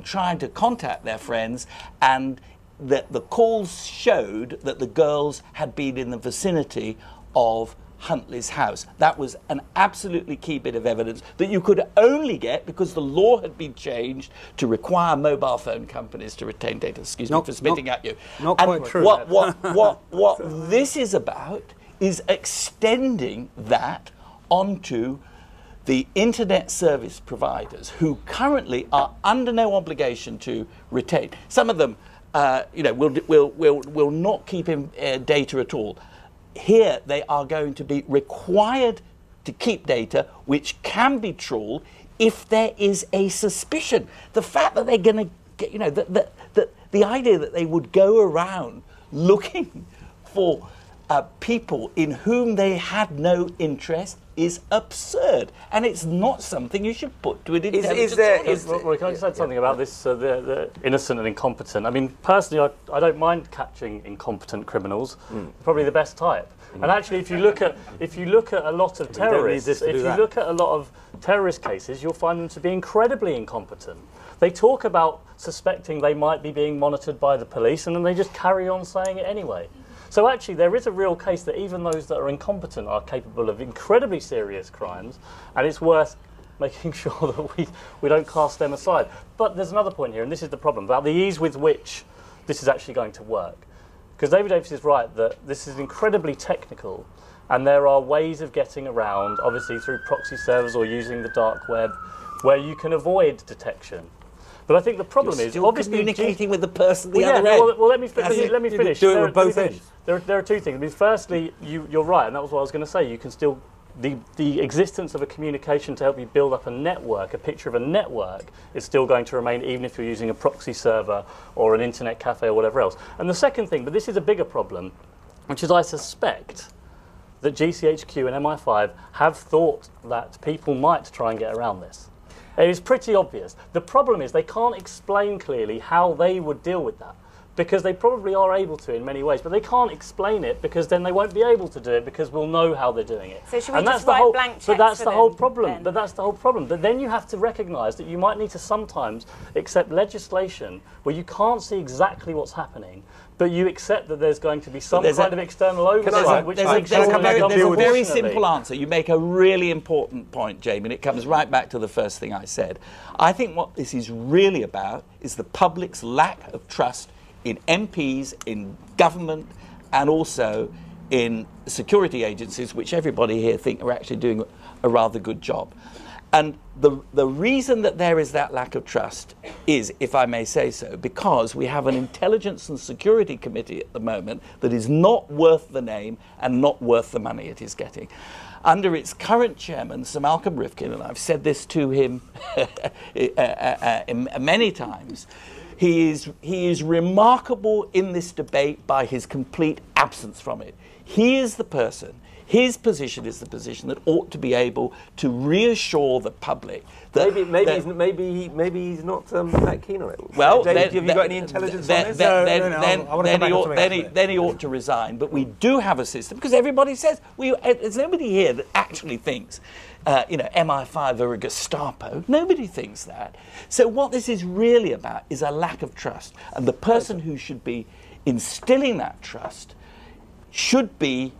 trying to contact their friends, and that the calls showed that the girls had been in the vicinity of Huntley's house. That was an absolutely key bit of evidence that you could only get because the law had been changed to require mobile phone companies to retain data. Excuse me for spitting at you. Not quite true. What this is about is extending that onto the internet service providers who currently are under no obligation to retain. Some of them, will not keep data at all. Here they are going to be required to keep data which can be trawled if there is a suspicion. The fact that they're going to get, the idea that they would go around looking for people in whom they had no interest is absurd, and it's not something you should put to an intelligence audit. Rory, can I just add something about this, the innocent and incompetent? I mean, personally, I don't mind catching incompetent criminals. Probably the best type. And actually, if you look at a lot of terrorists, look at a lot of terrorist cases, you'll find them to be incredibly incompetent. They talk about suspecting they might be being monitored by the police, and then they just carry on saying it anyway. So actually, there is a real case that even those that are incompetent are capable of incredibly serious crimes, and it's worth making sure that we don't cast them aside. But there's another point here, and this is the problem, about the ease with which this is actually going to work. Because David Davis is right that this is incredibly technical, and there are ways of getting around, obviously through proxy servers or using the dark web, where you can avoid detection. But I think the problem is obviously communicating with the person at the other end. Well, let me finish. Do it with both ends. There are two things. I mean, firstly, you're right, and that was what I was going to say. You can still the existence of a communication to help you build up a network, a picture of a network, is still going to remain even if you're using a proxy server or an internet cafe or whatever else. And the second thing, but this is a bigger problem, which is I suspect that GCHQ and MI5 have thought that people might try and get around this. It is pretty obvious. The problem is they can't explain clearly how they would deal with that, because they probably are able to in many ways, but they can't explain it because then they won't be able to do it because we'll know how they're doing it. So should we just write blank checks? But that's the whole problem. Then? But that's the whole problem. But then you have to recognise that you might need to sometimes accept legislation where you can't see exactly what's happening, but you accept that there's going to be some kind of external oversight, which makes there's sure a very simple answer. You make a really important point, Jamie, and it comes right back to the first thing I said. I think what this is really about is the public's lack of trust in MPs, in government, and also in security agencies, which everybody here think are actually doing a rather good job. And the reason that there is that lack of trust is, if I may say so, because we have an Intelligence and Security Committee at the moment that is not worth the name and not worth the money it is getting. Under its current chairman, Sir Malcolm Rifkin, and I've said this to him many times, he is remarkable in this debate by his complete absence from it. He is the person, his position is the position that ought to be able to reassure the public that maybe he's not that keen on it. Well, David, have you got any intelligence on this? Then he ought to resign. But we do have a system, because everybody says, there's nobody here that actually thinks MI5 are a Gestapo. Nobody thinks that. So what this is really about is a lack of trust. And the person who should be instilling that trust should be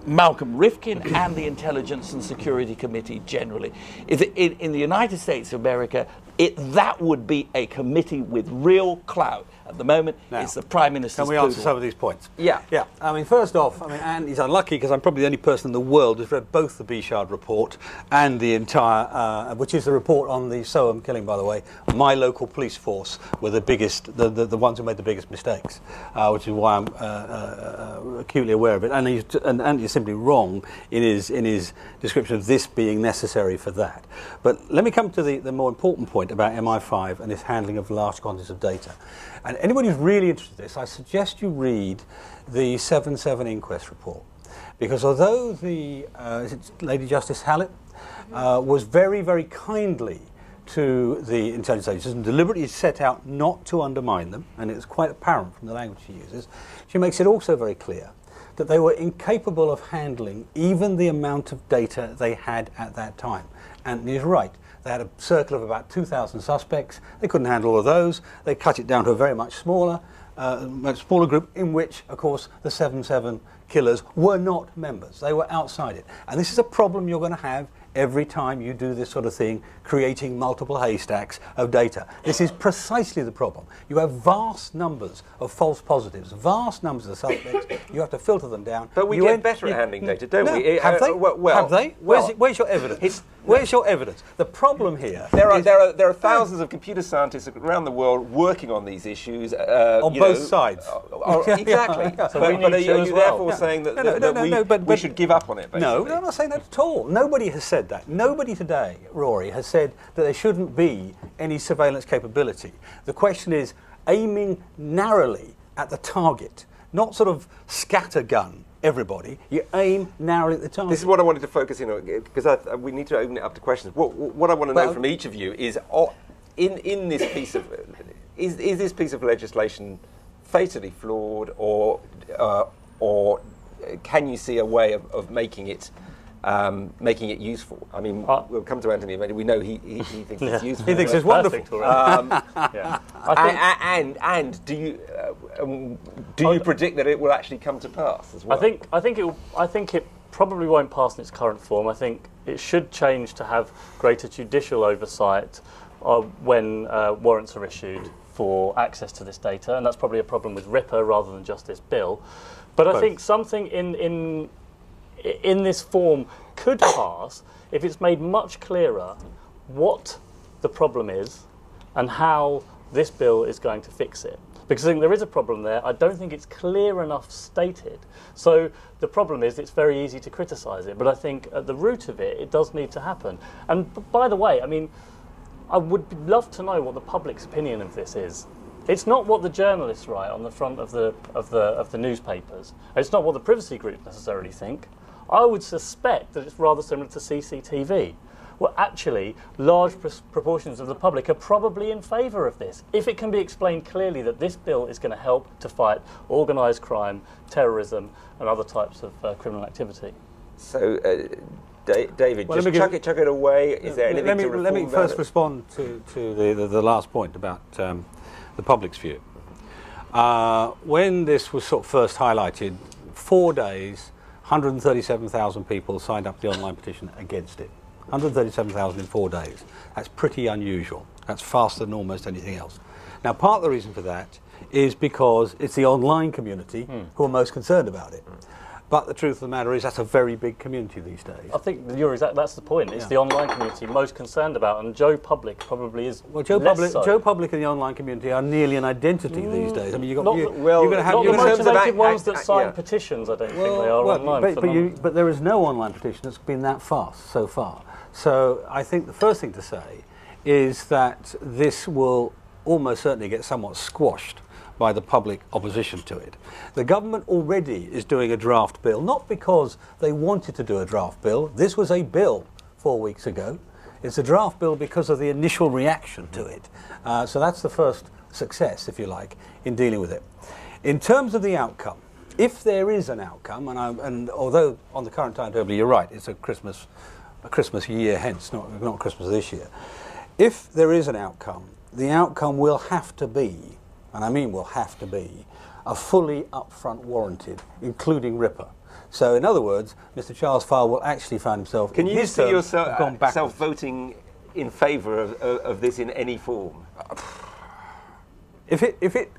Malcolm Rifkin and the Intelligence and Security Committee generally. In the United States of America, that would be a committee with real clout. At the moment, it's the Prime Minister's Can we answer some of these points? Yeah. I mean, first off, and he's unlucky because I'm probably the only person in the world who's read both the Bichard report and the entire, which is the report on the Soham killing, by the way. My local police force were the biggest, the ones who made the biggest mistakes, which is why I'm acutely aware of it. And he's simply wrong in his description of this being necessary for that. But let me come to the more important point about MI5 and its handling of large quantities of data. And anybody who's really interested in this, I suggest you read the 7/7 inquest report. Because although the Lady Justice Hallett was very, very kindly to the intelligence agencies and deliberately set out not to undermine them, and it's quite apparent from the language she uses, she makes it also very clear that they were incapable of handling even the amount of data they had at that time. Anthony is right. They had a circle of about 2,000 suspects. They couldn't handle all of those. They cut it down to a very much smaller group, in which, of course, the 7/7 killers were not members. They were outside it. And this is a problem you're going to have every time you do this sort of thing, creating multiple haystacks of data. This is precisely the problem. You have vast numbers of false positives, vast numbers of suspects. You have to filter them down. But we get better at handling data, don't we? Have they? Have they? Where's your evidence? Where's your evidence? The problem here... There are thousands of computer scientists around the world working on these issues. On both sides. Exactly. So but are you therefore saying that we should give up on it, basically? No, I'm not saying that at all. Nobody has said that. Nobody today, Rory, has said that there shouldn't be any surveillance capability. The question is aiming narrowly at the target, not sort of scattergun everybody. You aim narrowly at the target. This is what I wanted to focus in on, because we need to open it up to questions. What I want to know from each of you is, in this piece of, is this piece of legislation fatally flawed, or can you see a way of making it useful? I mean, we'll come to Anthony. We know he thinks it's useful. He thinks it's wonderful. And do you predict that it will actually come to pass as well? I think it probably won't pass in its current form. I think it should change to have greater judicial oversight when warrants are issued for access to this data, and that's probably a problem with RIPA rather than just this bill. But I think something in this form could pass if it's made much clearer what the problem is and how this bill is going to fix it. Because I think there is a problem there. I don't think it's clear enough stated. So the problem is it's very easy to criticise it, but I think at the root of it, it does need to happen. And by the way, I mean, I would love to know what the public's opinion of this is. It's not what the journalists write on the front of the newspapers. It's not what the privacy groups necessarily think. I would suspect that it's rather similar to CCTV. Well, actually, large proportions of the public are probably in favour of this, if it can be explained clearly that this bill is going to help to fight organised crime, terrorism and other types of criminal activity. So, David, well, just chuck it away. Is there anything to reform? Let me first respond to the last point about the public's view. When this was sort of first highlighted, 4 days, 137,000 people signed up to the online petition against it. 137,000 in 4 days. That's pretty unusual. That's faster than almost anything else. Now, part of the reason for that is because it's the online community who are most concerned about it. But the truth of the matter is that's a very big community these days. I think that's the point. It's the online community most concerned about, and Joe Public probably is. Well, Joe Public and the online community are nearly an identity these days. I mean, you're going to have the motivated ones that sign petitions. I don't think they are online. But there is no online petition that's been that fast so far. So I think the first thing to say is that this will almost certainly get somewhat squashed by the public opposition to it. The government already is doing a draft bill, not because they wanted to do a draft bill. This was a bill 4 weeks ago. It's a draft bill because of the initial reaction to it. So that's the first success, if you like, in dealing with it. In terms of the outcome, if there is an outcome, and although on the current timetable you're right, it's a Christmas year hence, not Christmas this year. If there is an outcome, the outcome will have to be, and I mean will have to be, a fully upfront warranted, including RIPA. So in other words, Mr. Charles Farr will actually find himself... Can you see yourself voting in favour of this in any form? If it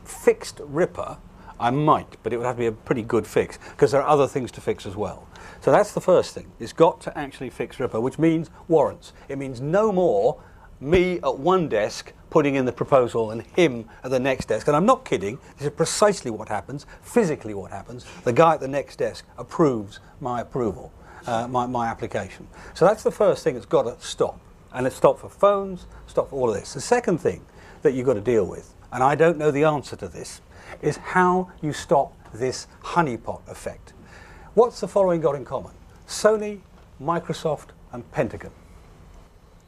fixed RIPA, I might, but it would have to be a pretty good fix, because there are other things to fix as well. So that's the first thing. It's got to actually fix RIPA, which means warrants. It means no more me at one desk putting in the proposal and him at the next desk. And I'm not kidding. This is precisely what happens, physically what happens. The guy at the next desk approves my approval, my application. So that's the first thing that's got to stop. And it's stop for phones, stop for all of this. The second thing that you've got to deal with, and I don't know the answer to this, is how you stop this honeypot effect. What's the following got in common? Sony, Microsoft and Pentagon.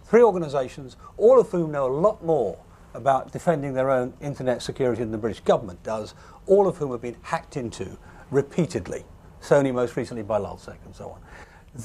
3 organisations, all of whom know a lot more about defending their own internet security than the British government does, all of whom have been hacked into repeatedly. Sony most recently by Lulzsec and so on.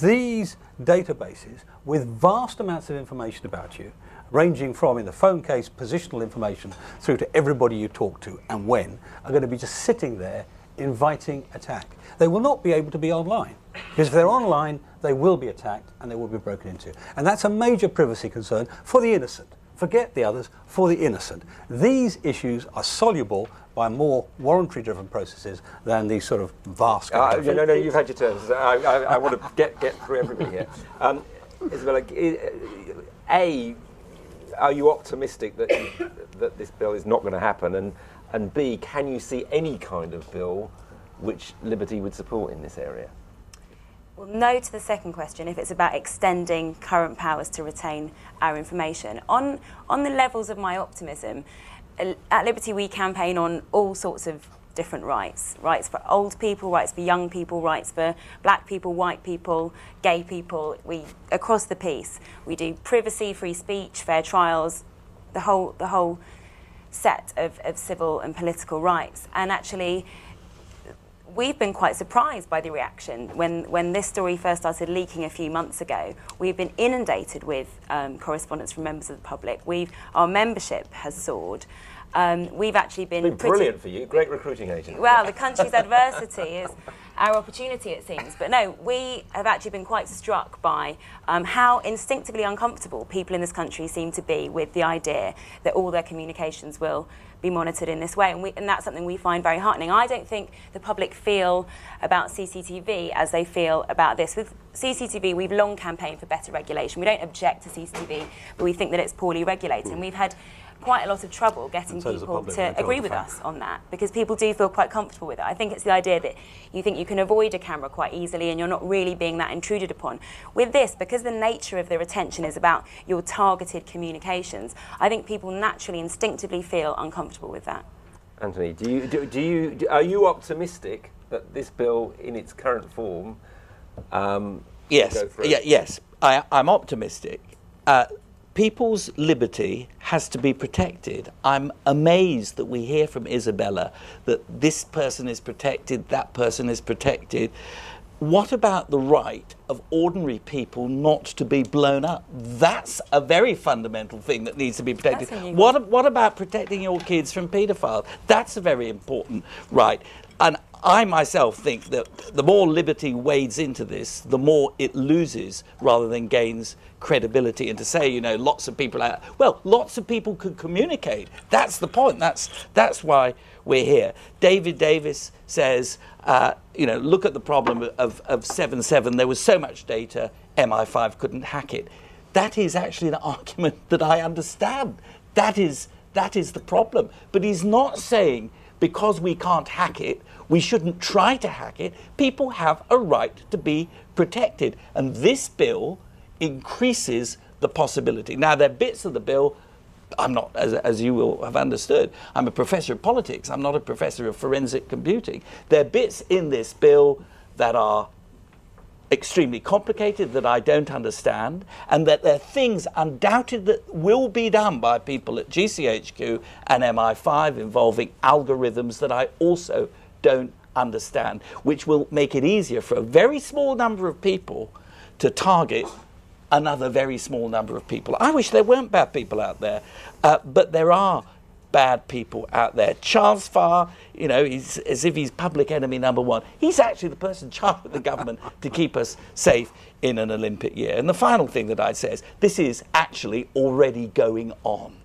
These databases with vast amounts of information about you, ranging from, in the phone case, positional information through to everybody you talk to and when, are going to be just sitting there inviting attack. They will not be able to be online, because if they're online, they will be attacked and they will be broken into. And that's a major privacy concern for the innocent. Forget the others, for the innocent. These issues are soluble by more warrantary-driven processes than these sort of vast... No, you've had your turn. I want to get through everybody here. Isabella, A, are you optimistic that this bill is not going to happen? And B, can you see any kind of bill which Liberty would support in this area? Well, no to the second question, if it's about extending current powers to retain our information. On the levels of my optimism, at Liberty we campaign on all sorts of different rights. Rights for old people, rights for young people, rights for black people, white people, gay people. Across the piece, we do privacy, free speech, fair trials, the whole set of civil and political rights. And actually, we've been quite surprised by the reaction. When this story first started leaking a few months ago, we've been inundated with correspondence from members of the public. Our membership has soared. We've actually been brilliant for you, great recruiting agent. Well, the country's adversity is our opportunity, it seems. But no, we have actually been quite struck by how instinctively uncomfortable people in this country seem to be with the idea that all their communications will be monitored in this way, and that's something we find very heartening. I don't think the public feel about CCTV as they feel about this. With CCTV, we've long campaigned for better regulation. We don't object to CCTV, but we think that it's poorly regulated, and we've had quite a lot of trouble getting people to agree with us on that, because people do feel quite comfortable with it. I think it's the idea that you think you can avoid a camera quite easily and you're not really being that intruded upon. With this, because the nature of the retention is about your targeted communications, I think people naturally, instinctively feel uncomfortable with that. Anthony, are you optimistic that this bill, in its current form, yes, will go through? yes, I'm optimistic. People's liberty has to be protected. I'm amazed that we hear from Isabella that this person is protected, that person is protected. What about the right of ordinary people not to be blown up? That's a very fundamental thing that needs to be protected. What about protecting your kids from paedophiles? That's a very important right. And I myself think that the more liberty wades into this, the more it loses rather than gains credibility. And to say, you know, lots of people lots of people could communicate. That's the point. That's why we're here. David Davis says, you know, look at the problem of 7/7. There was so much data, MI5 couldn't hack it. That is actually an argument that I understand. That is the problem. But he's not saying because we can't hack it, we shouldn't try to hack it. People have a right to be protected. And this bill increases the possibility. Now, there are bits of the bill, I'm not, as you will have understood, I'm a professor of politics, I'm not a professor of forensic computing. There are bits in this bill that are extremely complicated, that I don't understand, and that there are things undoubted that will be done by people at GCHQ and MI5 involving algorithms that I also don't understand, which will make it easier for a very small number of people to target another very small number of people. I wish there weren't bad people out there, but there are bad people out there. Charles Farr, you know, he's as if he's public enemy number one. He's actually the person charged with the government to keep us safe in an Olympic year. And the final thing that I'd say is this is actually already going on.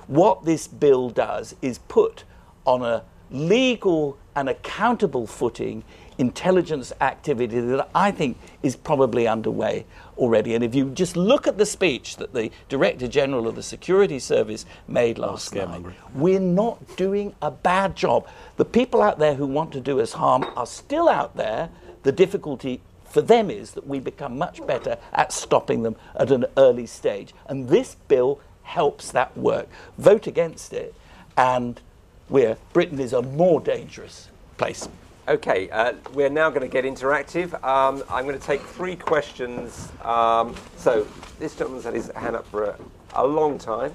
What this bill does is put on a legal and accountable footing intelligence activity that I think is probably underway already. And if you just look at the speech that the Director General of the Security Service made last night, we're not doing a bad job. The people out there who want to do us harm are still out there. The difficulty for them is that we become much better at stopping them at an early stage. And this bill helps that work. Vote against it, and Britain is a more dangerous place. Okay, we're now going to get interactive. I'm going to take 3 questions. So this gentleman's had his hand up for a long time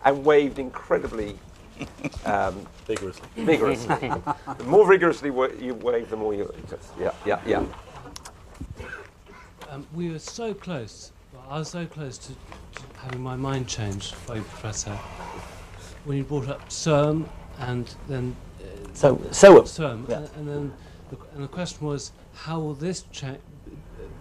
and waved incredibly vigorously. The more vigorously you wave, the more you... Yeah. We were so close. I was so close to having my mind changed by you, Professor, when you brought up CERM and then... CERM, yeah. And then the question was, how will this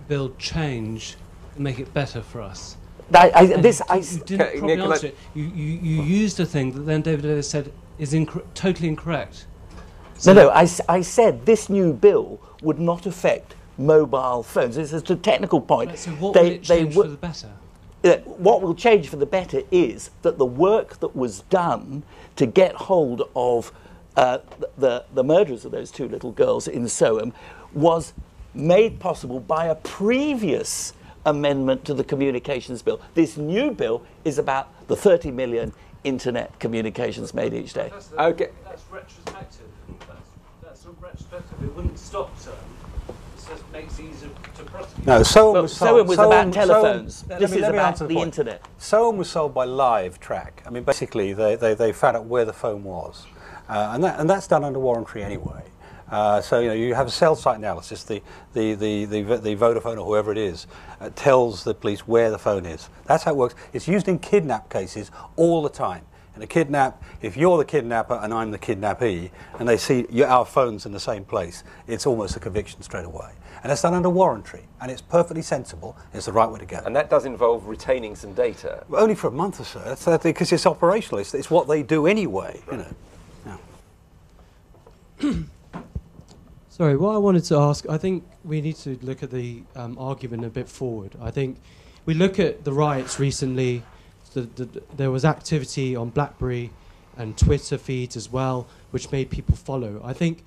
bill change and make it better for us? You didn't probably answer it. You used a thing that then David Davis said is totally incorrect. So no, I said this new bill would not affect mobile phones. This is a technical point. Right, so what will it change for the better? What will change for the better is that the work that was done to get hold of the murderers of those 2 little girls in Soham was made possible by a previous amendment to the communications bill. This new bill is about the 30 million internet communications made each day. Okay. That's retrospective. That's not retrospective. It wouldn't stop term. It just makes it easier to prosecute. No, Soam was about telephones. This is about the internet. Soam was sold by Live Track. I mean, basically, they found out where the phone was, and that's done under warranty anyway. So you have a cell site analysis. The Vodafone or whoever it is tells the police where the phone is. That's how it works. It's used in kidnap cases all the time. In a kidnap, if you're the kidnapper and I'm the kidnappee, and they see our phones in the same place, it's almost a conviction straight away. And it's done under warranty, and it's perfectly sensible. It's the right way to go. And that does involve retaining some data. Well, only for a month or so. That's because it's operational. It's what they do anyway. Right. Sorry, what I wanted to ask, I think we need to look at the argument a bit forward. I think we look at the riots recently. There was activity on BlackBerry and Twitter feeds as well, which made people follow. I think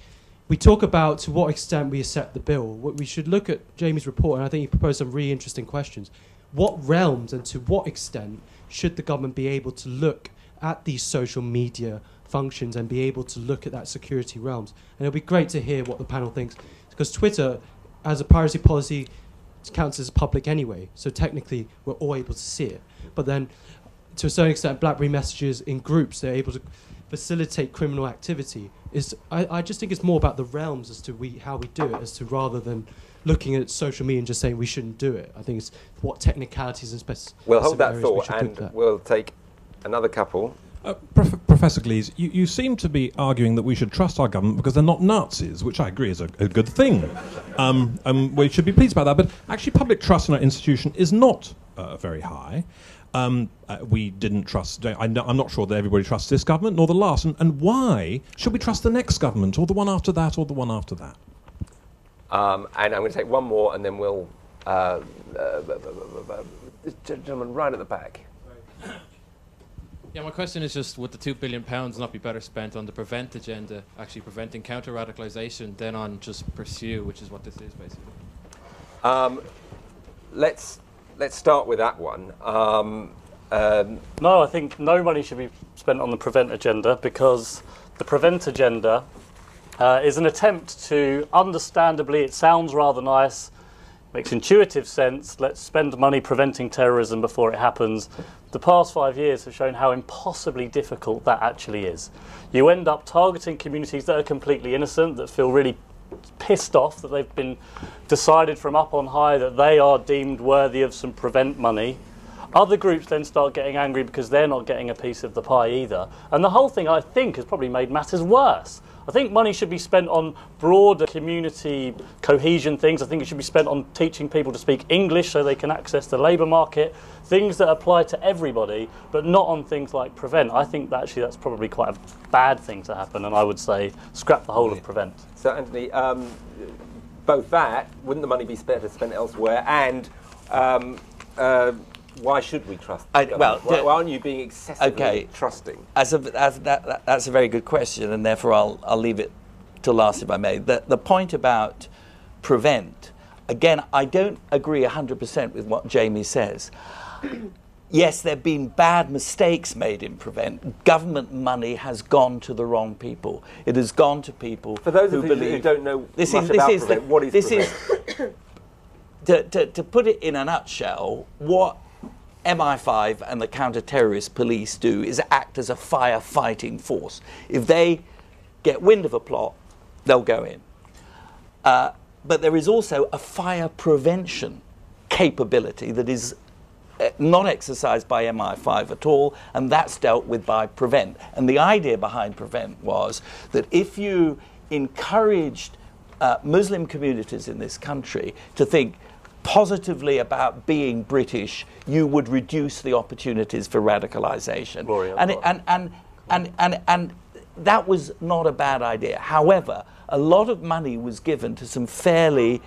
we talk about to what extent we accept the bill. We should look at Jamie's report, and I think he proposed some really interesting questions. What realms and to what extent should the government be able to look at these social media functions and be able to look at that security realms? And it'll be great to hear what the panel thinks, because Twitter, as a privacy policy, counts as public anyway, so technically we're all able to see it. But then, to a certain extent, BlackBerry messages in groups, they're able to facilitate criminal activity. I just think it's more about the realms as to how we do it, rather than looking at social media and just saying we shouldn't do it. I think it's what technicalities and specific We'll hold that areas thought, we should look and at. we'll take another couple. Professor Glees, you seem to be arguing that we should trust our government because they're not Nazis, which I agree is a good thing. We should be pleased about that, but actually public trust in our institution is not very high. We didn't trust, I'm not sure that everybody trusts this government, nor the last, and why should we trust the next government, or the one after that, or the one after that? And I'm going to take one more, and then we'll... this gentleman right at the back. Yeah, my question is just, would the £2 billion not be better spent on the prevent agenda, actually preventing counter-radicalisation, than on just pursue, which is what this is, basically? Let's start with that one. No, I think no money should be spent on the prevent agenda, because the prevent agenda is an attempt to, understandably, it sounds rather nice, makes intuitive sense, let's spend money preventing terrorism before it happens. The past 5 years have shown how impossibly difficult that actually is. You end up targeting communities that are completely innocent, that feel really pissed off that they've been decided from up on high that they are deemed worthy of some prevent money. Other groups then start getting angry because they're not getting a piece of the pie either. And the whole thing, I think, has probably made matters worse. I think money should be spent on broader community cohesion things. I think it should be spent on teaching people to speak English so they can access the labour market, things that apply to everybody, but not on things like prevent. I think that actually that's probably quite a bad thing to happen, and I would say scrap the whole of prevent. So, Anthony, both that, wouldn't the money be better spent elsewhere, and why should we trust the government? Why aren't you being excessively trusting? That's a very good question, and therefore I'll leave it to last, if I may. The point about prevent, again, I don't agree 100% with what Jamie says. Yes, there have been bad mistakes made in prevent. Government money has gone to the wrong people. It has gone to people For those who of you believe who don't know much about prevent, what is prevent? To put it in a nutshell, what MI5 and the counter-terrorist police do is act as a firefighting force. If they get wind of a plot, they'll go in. But there is also a fire prevention capability that is not exercised by MI5 at all, and that's dealt with by prevent. And the idea behind prevent was that if you encouraged Muslim communities in this country to think positively about being British, you would reduce the opportunities for radicalisation. And that was not a bad idea. However, a lot of money was given to some fairly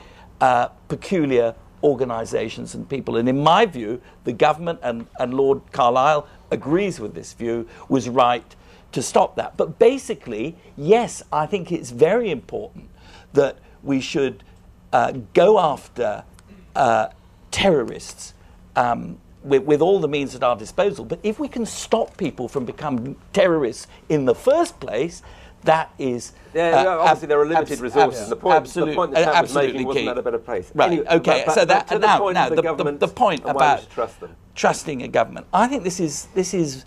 peculiar organisations and people. And in my view, the government, and Lord Carlisle agrees with this view, was right to stop that. But basically, yes, I think it's very important that we should go after terrorists with all the means at our disposal. But if we can stop people from becoming terrorists in the first place, that is obviously there are limited resources. The point that Sam was making wasn't key. that a better place. Right. Anyway, Okay. So that now the point about trust them. Trusting a government. I think this is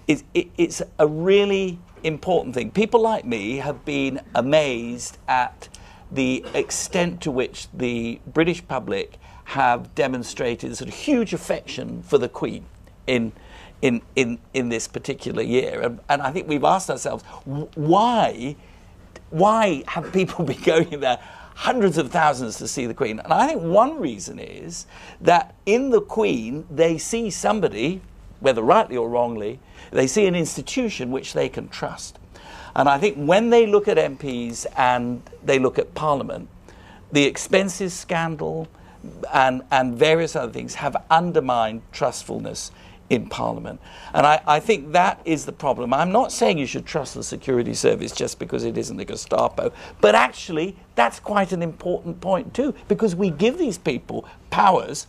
it's a really important thing. People like me have been amazed at the extent to which the British public have demonstrated sort of huge affection for the Queen in this particular year, and I think we've asked ourselves why have people been going there hundreds of thousands to see the Queen? And I think one reason is that in the Queen they see somebody, whether rightly or wrongly, they see an institution which they can trust. And I think when they look at MPs and they look at Parliament, the expenses scandal and various other things have undermined trustfulness in Parliament. And I think that is the problem. I'm not saying you should trust the security service just because it isn't the Gestapo, but actually that's quite an important point too, because we give these people powers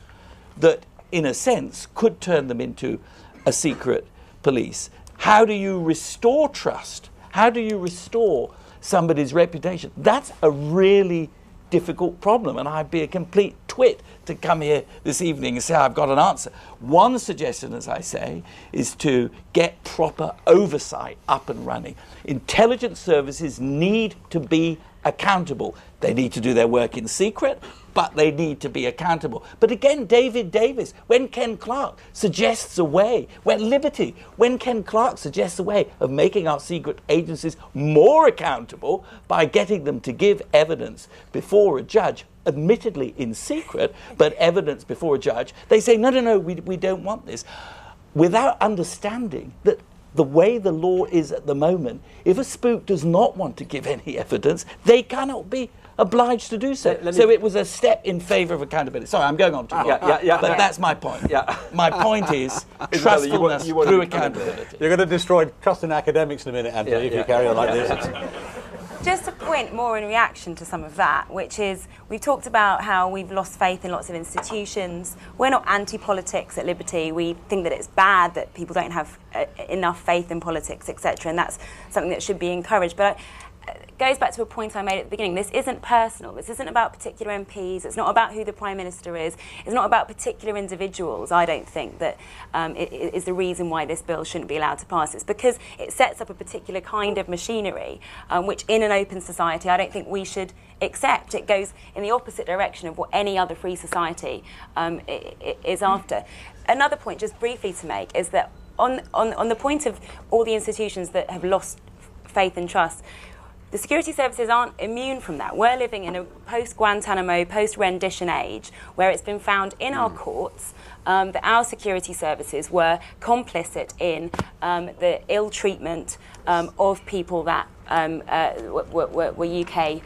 that, in a sense, could turn them into a secret police. How do you restore trust? How do you restore somebody's reputation? That's a really difficult problem, and I'd be a complete twit to come here this evening and say I've got an answer. One suggestion, as I say, is to get proper oversight up and running. Intelligence services need to be accountable. They need to do their work in secret, but they need to be accountable. But again, David Davis, when Ken Clarke suggests a way, when Ken Clarke suggests a way of making our secret agencies more accountable by getting them to give evidence before a judge, admittedly in secret, but evidence before a judge, they say, no, we don't want this, without understanding that the way the law is at the moment, if a spook does not want to give any evidence, they cannot be obliged to do so. So it was a step in favour of accountability. Sorry, I'm going on too long. But that's my point. My point is trustfulness through accountability. You're going to destroy trust in academics in a minute, Anthony, if you carry on like this. Just a point more in reaction to some of that, which is we've talked about how we've lost faith in lots of institutions. We're not anti-politics at Liberty. We think that it's bad that people don't have enough faith in politics, etc., and that's something that should be encouraged. But it goes back to a point I made at the beginning. This isn't personal. This isn't about particular MPs. It's not about who the Prime Minister is. It's not about particular individuals. I don't think that it is the reason why this bill shouldn't be allowed to pass. It's because it sets up a particular kind of machinery, which in an open society I don't think we should accept. It goes in the opposite direction of what any other free society is after. Another point, just briefly to make, is that on the point of all the institutions that have lost faith and trust, the security services aren't immune from that. We're living in a post-Guantanamo, post-rendition age where it's been found in our courts that our security services were complicit in the ill treatment of people that were UK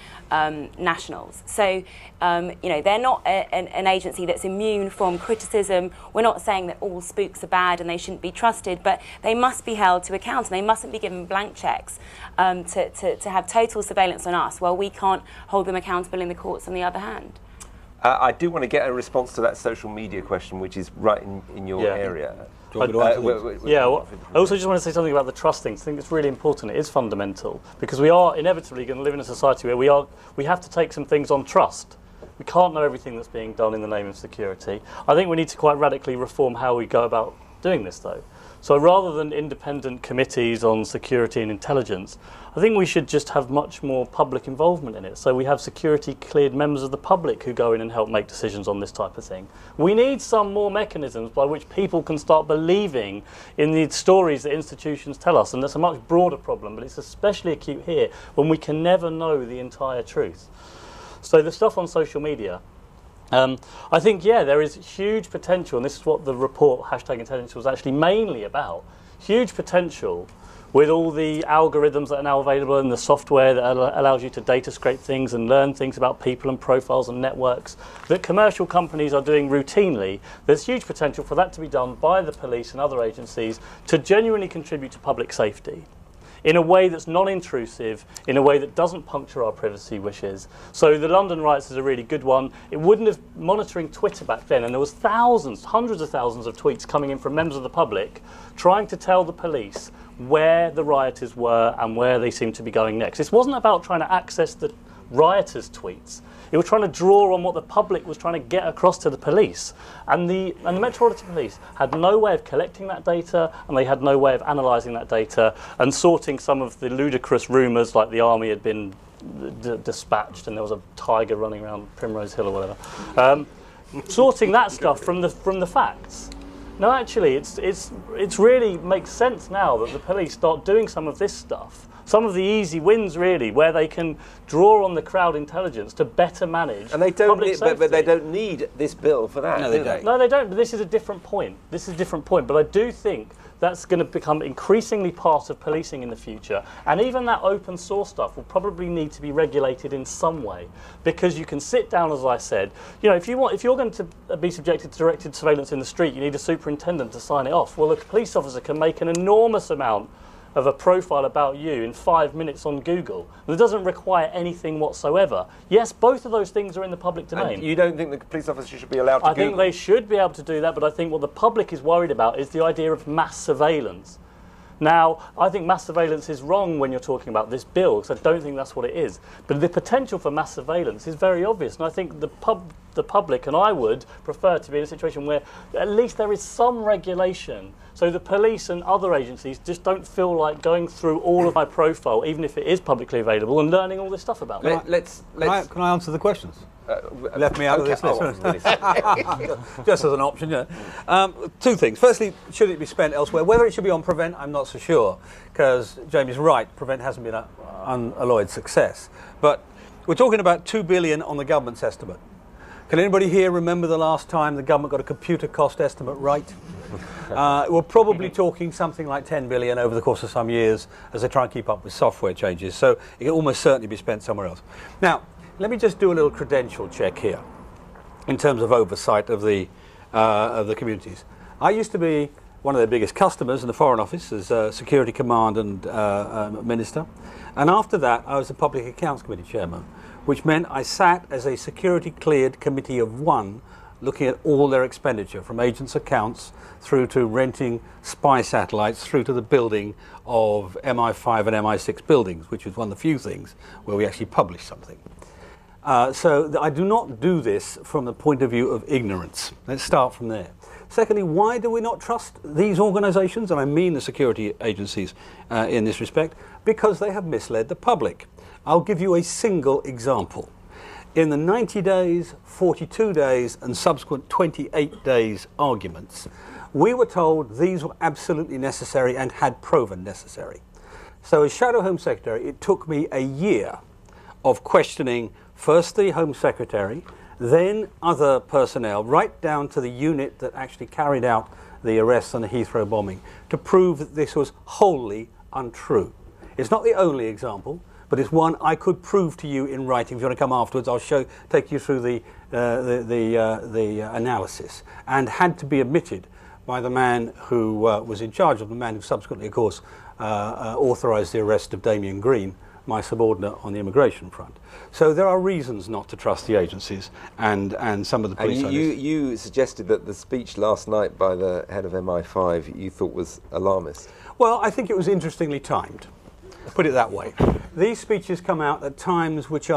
nationals. So, they're not an agency that's immune from criticism. We're not saying that all spooks are bad and they shouldn't be trusted, but they must be held to account and they mustn't be given blank cheques to have total surveillance on us while we can't hold them accountable in the courts on the other hand. I do want to get a response to that social media question, which is right in your area. I also just want to say something about the trust thing. I think it's really important. It is fundamental because we are inevitably going to live in a society where we have to take some things on trust. We can't know everything that's being done in the name of security. I think we need to quite radically reform how we go about doing this, though. So rather than independent committees on security and intelligence, I think we should just have much more public involvement in it. So we have security-cleared members of the public who go in and help make decisions on this type of thing. We need some more mechanisms by which people can start believing in the stories that institutions tell us. And that's a much broader problem, but it's especially acute here when we can never know the entire truth. So the stuff on social media, I think, there is huge potential, and this is what the report, #Intelligence, was actually mainly about. Huge potential with all the algorithms that are now available and the software that allows you to data scrape things and learn things about people and profiles and networks that commercial companies are doing routinely. There's huge potential for that to be done by the police and other agencies to genuinely contribute to public safety. in a way that's non-intrusive, in a way that doesn't puncture our privacy wishes. So the London riots is a really good one. It wouldn't have, monitoring Twitter back then, and there was thousands, hundreds of thousands of tweets coming in from members of the public trying to tell the police where the rioters were and where they seemed to be going next. This wasn't about trying to access the rioters' tweets. It was trying to draw on what the public was trying to get across to the police. And the Metropolitan Police had no way of collecting that data, and they had no way of analysing that data and sorting some of the ludicrous rumours, like the army had been dispatched and there was a tiger running around Primrose Hill or whatever. Sorting that stuff from the facts. No, actually, it's really makes sense now that the police start doing some of this stuff. Some of the easy wins, really, where they can draw on the crowd intelligence to better manage. And they don't public need, safety. but they don't need this bill for that. No, they don't. No, they don't. But this is a different point. This is a different point. But I do think that's going to become increasingly part of policing in the future. And even that open source stuff will probably need to be regulated in some way, because you can sit down, as I said, you know, if you're going to be subjected to directed surveillance in the street, you need a superintendent to sign it off. Well, a police officer can make an enormous amount of a profile about you in 5 minutes on Google. It doesn't require anything whatsoever. Yes, both of those things are in the public domain. And you don't think the police officer should be allowed to I think they should be able to do that, but I think what the public is worried about is the idea of mass surveillance. Now, I think mass surveillance is wrong when you're talking about this bill, because I don't think that's what it is. But the potential for mass surveillance is very obvious, and I think the public, and I would prefer to be in a situation where at least there is some regulation, so the police and other agencies just don't feel like going through all of my profile, even if it is publicly available, and learning all this stuff about me. Can I answer the questions? Left me out of this list. Really Just as an option, yeah. Two things. Firstly, should it be spent elsewhere? Whether it should be on Prevent, I'm not so sure, because Jamie's right, Prevent hasn't been an unalloyed success. But we're talking about $2 billion on the government's estimate. Can anybody here remember the last time the government got a computer cost estimate right? We're probably talking something like 10 billion over the course of some years as they try and keep up with software changes. So it can almost certainly be spent somewhere else. Now, let me just do a little credential check here in terms of oversight of the communities. I used to be one of their biggest customers in the Foreign Office as Security Command and Minister. And after that, I was the Public Accounts Committee Chairman, which meant I sat as a security-cleared committee of one, looking at all their expenditure, from agents' accounts through to renting spy satellites, through to the building of MI5 and MI6 buildings, which was one of the few things where we actually published something. So I do not do this from the point of view of ignorance. Let's start from there. Secondly, why do we not trust these organisations, and I mean the security agencies in this respect? Because they have misled the public. I'll give you a single example. In the 90 days, 42 days and subsequent 28 days arguments, we were told these were absolutely necessary and had proven necessary. So as Shadow Home Secretary, it took me a year of questioning first the Home Secretary, then other personnel, right down to the unit that actually carried out the arrests and the Heathrow bombing, to prove that this was wholly untrue. It's not the only example, but it's one I could prove to you in writing. If you want to come afterwards, I'll take you through the analysis, and had to be admitted by the man who was in charge of the man who subsequently, of course, authorised the arrest of Damien Green, my subordinate on the immigration front. So there are reasons not to trust the agencies and some of the police. And you suggested that the speech last night by the head of MI5 you thought was alarmist. Well, I think it was interestingly timed. Put it that way. These speeches come out at times which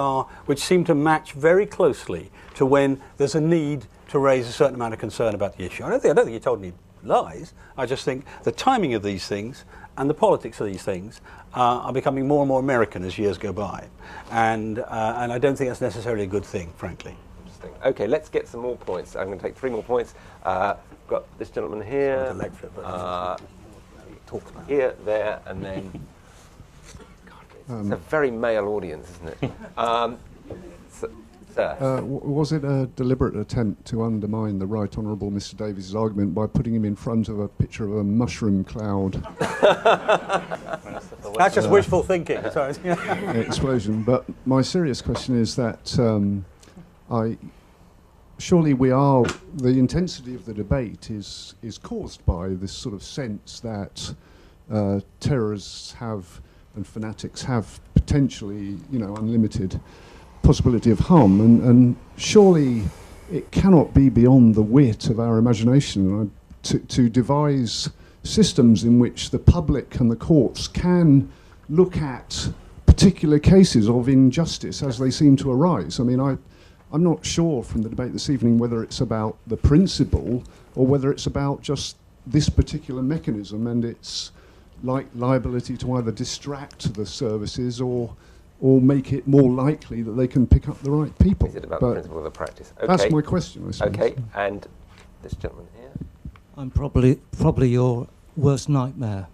seem to match very closely to when there's a need to raise a certain amount of concern about the issue. I don't think he told any lies. I just think the timing of these things and the politics of these things are becoming more and more American as years go by, and I don't think that's necessarily a good thing, frankly. Interesting. Okay, let's get some more points. I'm going to take 3 more points. We've got this gentleman here, here, there, and then. It's a very male audience, isn't it? Sir. Was it a deliberate attempt to undermine the Right Honourable Mr Davies' argument by putting him in front of a picture of a mushroom cloud? That's just wishful thinking. Sorry. Explosion. But my serious question is that surely the intensity of the debate is caused by this sort of sense that terrorists have and fanatics have potentially, you know, unlimited possibility of harm, and surely it cannot be beyond the wit of our imagination to devise systems in which the public and the courts can look at particular cases of injustice as they seem to arise. I mean, I'm not sure from the debate this evening whether it's about the principle or whether it's about just this particular mechanism and its liability to either distract the services or make it more likely that they can pick up the right people. Is it about the principle of the practice? Okay. That's my question, I suppose. Okay, and this gentleman here. I'm probably your worst nightmare.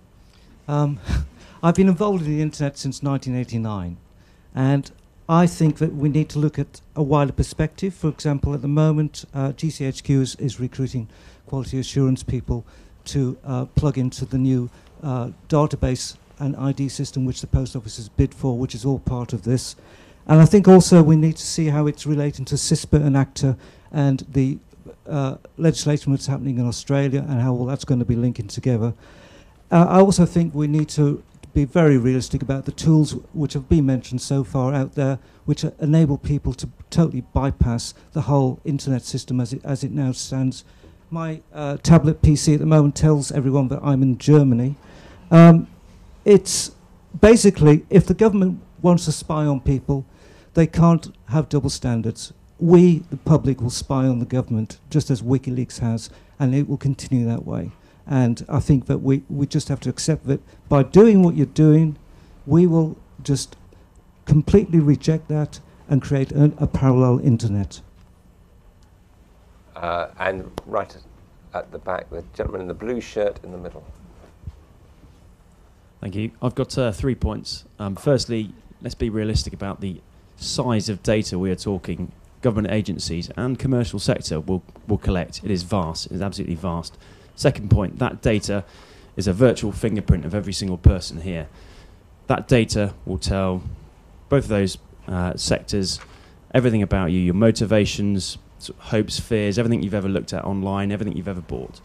I've been involved in the internet since 1989, and I think that we need to look at a wider perspective. For example, at the moment, GCHQ is recruiting quality assurance people to plug into the new database and ID system which the Post Office has bid for, which is all part of this. And I think also we need to see how it's relating to CISPA and ACTA and the legislation that's happening in Australia and how all that's going to be linking together. I also think we need to be very realistic about the tools which have been mentioned so far out there, which enable people to totally bypass the whole internet system as it now stands. My tablet PC at the moment tells everyone that I'm in Germany. It's basically, if the government wants to spy on people, they can't have double standards. We, the public, will spy on the government, just as WikiLeaks has, and it will continue that way. And I think that we just have to accept that by doing what you're doing, we will just completely reject that and create a parallel internet. And right at the back, the gentleman in the blue shirt in the middle. Thank you. I've got 3 points. Firstly, let's be realistic about the size of data we are talking. Government agencies and commercial sector will collect. It is vast. It is absolutely vast. Second point, that data is a virtual fingerprint of every single person here. That data will tell both of those sectors everything about you, your motivations, hopes, fears, everything you've ever looked at online, everything you've ever bought.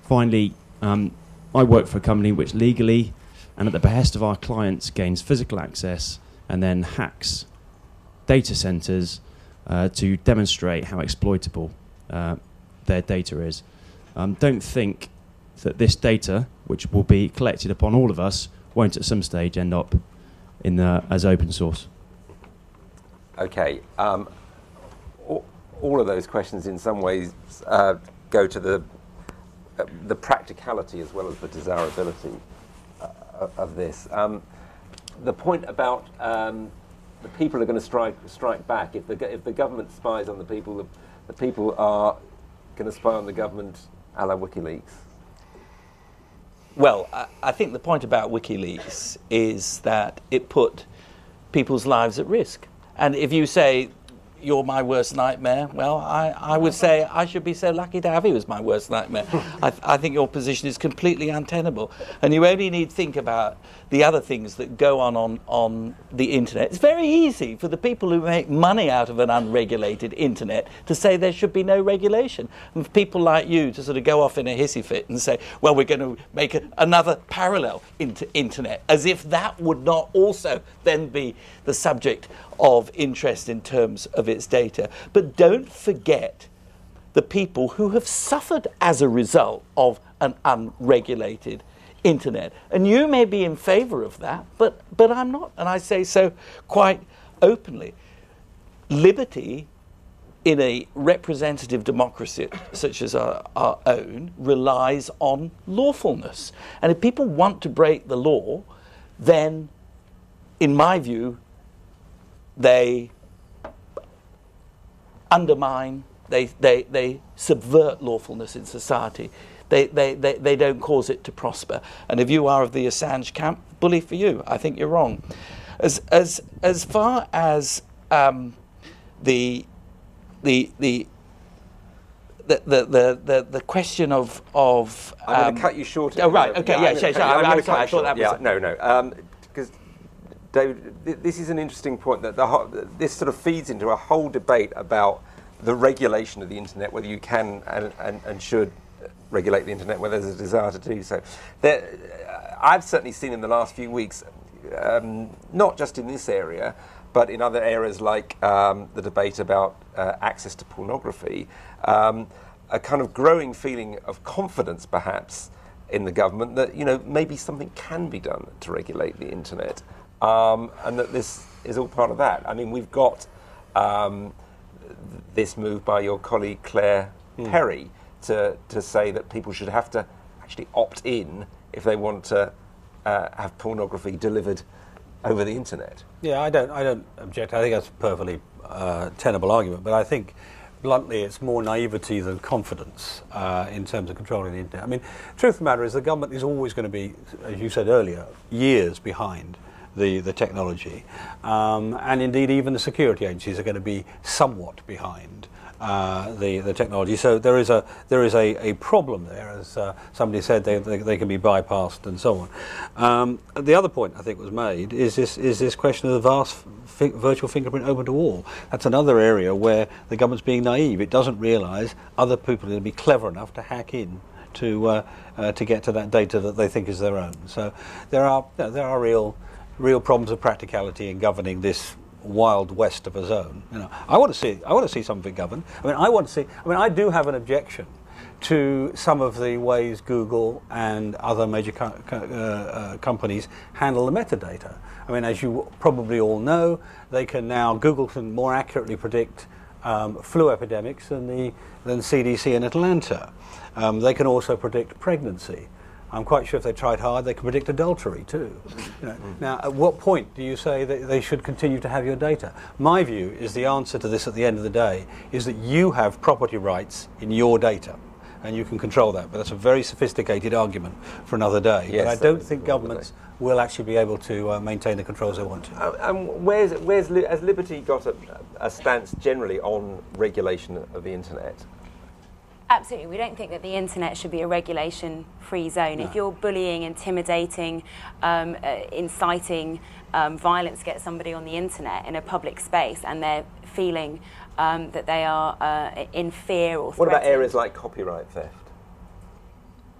Finally, I work for a company which legally and at the behest of our clients gains physical access and then hacks data centers to demonstrate how exploitable their data is. Don't think that this data, which will be collected upon all of us, won't at some stage end up in as open source. Okay. All of those questions in some ways go to the practicality as well as the desirability of this. The point about the people are going to strike back. If the government spies on the people are going to spy on the government a la WikiLeaks. Well, I think the point about WikiLeaks is that it put people's lives at risk. And if you say, you're my worst nightmare, well, I would say I should be so lucky to have you as my worst nightmare. I think your position is completely untenable. And you only need to think about the other things that go on the internet. It's very easy for the people who make money out of an unregulated internet to say there should be no regulation. And for people like you to sort of go off in a hissy fit and say, well, we're going to make another parallel internet, as if that would not also then be the subject of interest in terms of its data. But don't forget the people who have suffered as a result of an unregulated internet. And you may be in favour of that, but I'm not. And I say so quite openly. Liberty in a representative democracy such as our own relies on lawfulness. And if people want to break the law, then, in my view, they undermine, they subvert lawfulness in society. They don't cause it to prosper. And if you are of the Assange camp, bully for you. I think you're wrong. As far as the question of I'm going to cut you short. Oh right, okay, yeah, sure. I'm sorry, I thought that was no. Because David, this is an interesting point that this sort of feeds into a whole debate about the regulation of the internet, whether you can and should regulate the internet, whether there's a desire to do so. I've certainly seen in the last few weeks not just in this area, but in other areas like the debate about access to pornography, a kind of growing feeling of confidence, perhaps, in the government that, you know, maybe something can be done to regulate the internet, and that this is all part of that. I mean, we've got this move by your colleague Claire Perry to say that people should have to actually opt in if they want to have pornography delivered over the internet. Yeah, I don't object. I think that's a perfectly tenable argument, but I think bluntly it's more naivety than confidence in terms of controlling the internet. I mean, the truth of the matter is the government is always going to be, as you said earlier, years behind the technology, and indeed even the security agencies are going to be somewhat behind the technology. So there is a problem there, as somebody said. They can be bypassed and so on. The other point I think was made is this question of the vast virtual fingerprint open to all. That's another area where the government's being naive. It doesn't realise other people are going to be clever enough to hack in to get to that data that they think is their own. So there are real problems of practicality in governing this wild west of a zone. You know, I want to see some of it governed. I do have an objection to some of the ways Google and other major companies handle the metadata. I mean, as you probably all know, Google can more accurately predict flu epidemics than CDC in Atlanta. They can also predict pregnancy. I'm quite sure if they tried hard, they can predict adultery too. You know, now, at what point do you say that they should continue to have your data? My view is the answer to this at the end of the day is that you have property rights in your data, and you can control that. But that's a very sophisticated argument for another day. Yes, but I don't think governments will actually be able to maintain the controls they want to. And has Liberty got a stance generally on regulation of the internet? Absolutely. We don't think that the internet should be a regulation-free zone. No. If you're bullying, intimidating, inciting violence against somebody on the internet in a public space and they're feeling that they are in fear or threatened. What about areas like copyright theft?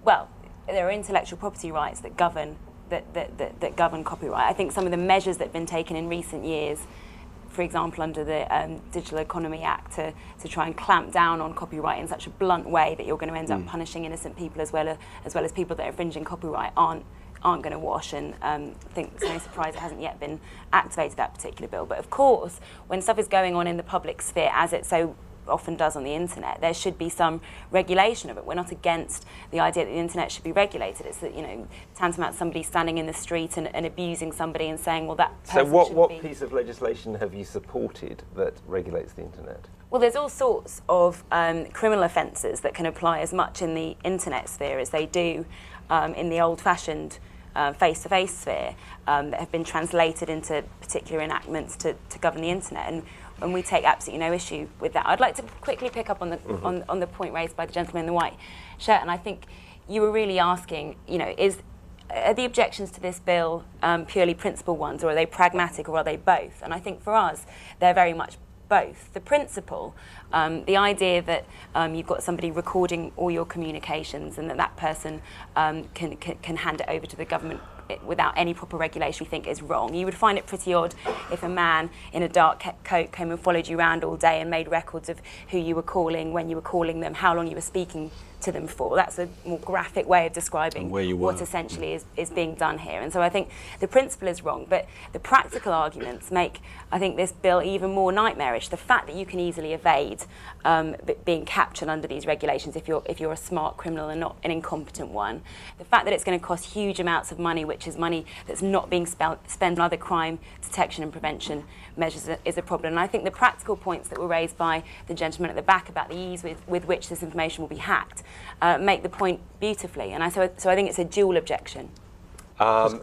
Well, there are intellectual property rights that govern that govern copyright. I think some of the measures that have been taken in recent years, for example, under the Digital Economy Act, to try and clamp down on copyright in such a blunt way that you're going to end up punishing innocent people as well as people that are infringing copyright aren't going to wash. And I think it's no surprise it hasn't yet been activated, that particular bill. But of course, when stuff is going on in the public sphere, as it so often does on the internet, there should be some regulation of it. We're not against the idea that the internet should be regulated. It's that, you know, tantamount to somebody standing in the street and abusing somebody and saying, well, that person So what piece of legislation have you supported that regulates the internet? Well, there's all sorts of criminal offences that can apply as much in the internet sphere as they do in the old-fashioned face-to-face sphere that have been translated into particular enactments to govern the internet. And we take absolutely no issue with that. I'd like to quickly pick up on the on the point raised by the gentleman in the white shirt, and I think you were really asking, you know, are the objections to this bill purely principle ones, or are they pragmatic, or are they both? And I think for us, they're very much both. The principle, the idea that you've got somebody recording all your communications and that person can hand it over to the government without any proper regulation, we think is wrong. You would find it pretty odd if a man in a dark coat came and followed you around all day and made records of who you were calling, when you were calling them, how long you were speaking to them for. That's a more graphic way of describing what essentially is being done here. And so I think the principle is wrong, but the practical arguments make, I think, this bill even more nightmarish. The fact that you can easily evade being captured under these regulations if you're a smart criminal and not an incompetent one. The fact that it's going to cost huge amounts of money, which is money that's not being spent on other crime detection and prevention measures, is a problem. And I think the practical points that were raised by the gentleman at the back about the ease with which this information will be hacked make the point beautifully. And so I think it's a dual objection. Just a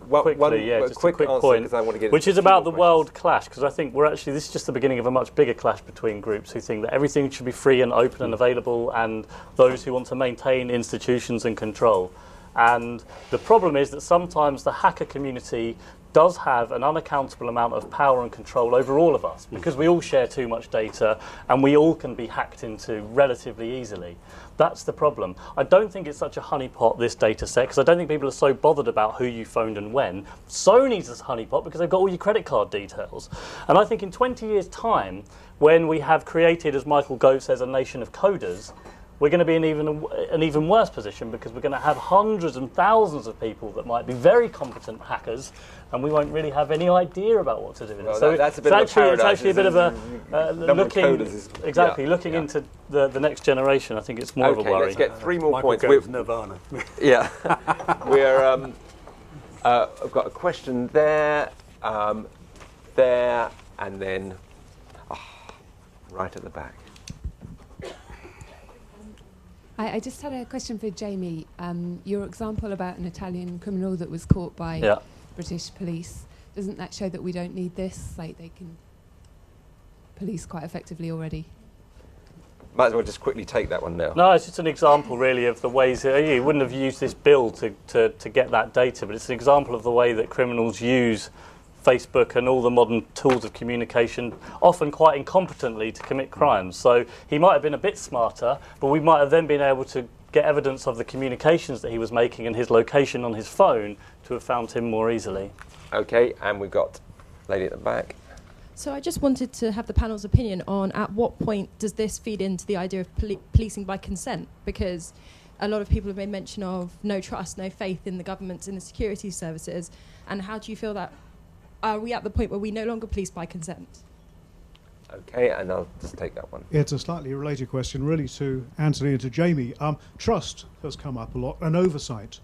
quick point, which is about the world clash, because I think this is just the beginning of a much bigger clash between groups who think that everything should be free and open and available, and those who want to maintain institutions and control. And the problem is that sometimes the hacker community does have an unaccountable amount of power and control over all of us, because we all share too much data and we all can be hacked into relatively easily. That's the problem. I don't think it's such a honeypot, this data set, because I don't think people are so bothered about who you phoned and when. Sony's a honeypot because they've got all your credit card details. And I think in 20 years' time, when we have created, as Michael Gove says, a nation of coders, we're going to be in an even worse position, because we're going to have hundreds and thousands of people that might be very competent hackers, and we won't really have any idea about what to do with it. So that's a bit of a paradox. It's actually a bit of a looking yeah. into the next generation. I think it's more of a worry. Let's get 3 more Michael points. Gove's Nirvana. Yeah, we're. I've got a question there, there, and then right at the back. I just had a question for Jamie. Your example about an Italian criminal that was caught by British police, doesn't that show that we don't need this? Like, they can police quite effectively already? Might as well just quickly take that one now. No, it's just an example, really, of the ways you wouldn't have used this bill to get that data, but it's an example of the way that criminals use Facebook and all the modern tools of communication, often quite incompetently, to commit crimes. So he might have been a bit smarter, but we might have then been able to get evidence of the communications that he was making and his location on his phone to have found him more easily. Okay, and we've got lady at the back. So I just wanted to have the panel's opinion on at what point does this feed into the idea of policing by consent? Because a lot of people have made mention of no trust, no faith in the government, in the security services. And how do you feel that, are we at the point where we no longer police by consent? Okay, and I'll just take that one. It's a slightly related question, really, to Anthony and to Jamie. Trust has come up a lot, and oversight.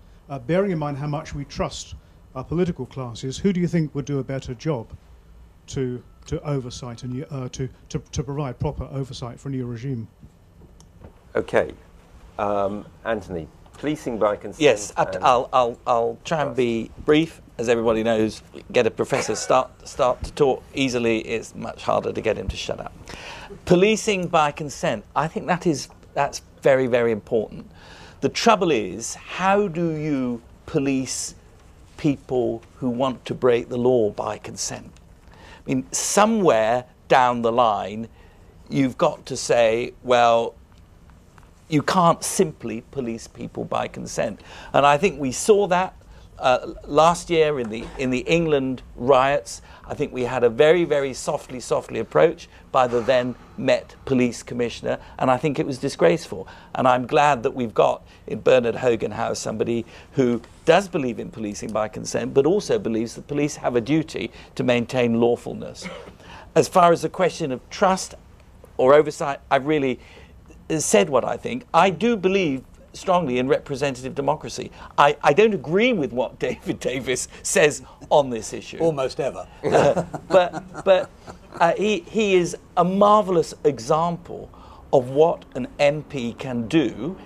Bearing in mind how much we trust our political classes, who do you think would do a better job to oversight and to provide proper oversight for a new regime? Okay, Anthony, policing by consent. Yes, I'll try and be brief. As everybody knows, get a professor start to talk easily, it's much harder to get him to shut up. Policing by consent, I think that's very, very important. The trouble is, how do you police people who want to break the law by consent? I mean, somewhere down the line, you've got to say, well, you can't simply police people by consent. And I think we saw that last year in the England riots. I think we had a very, very softly approach by the then Met Police Commissioner, and I think it was disgraceful. And I'm glad that we've got in Bernard Hogan House somebody who does believe in policing by consent, but also believes that police have a duty to maintain lawfulness. As far as the question of trust or oversight, I've really said what I think. I do believe strongly in representative democracy. I don't agree with what David Davis says on this issue. Almost ever. But he is a marvellous example of what an MP can do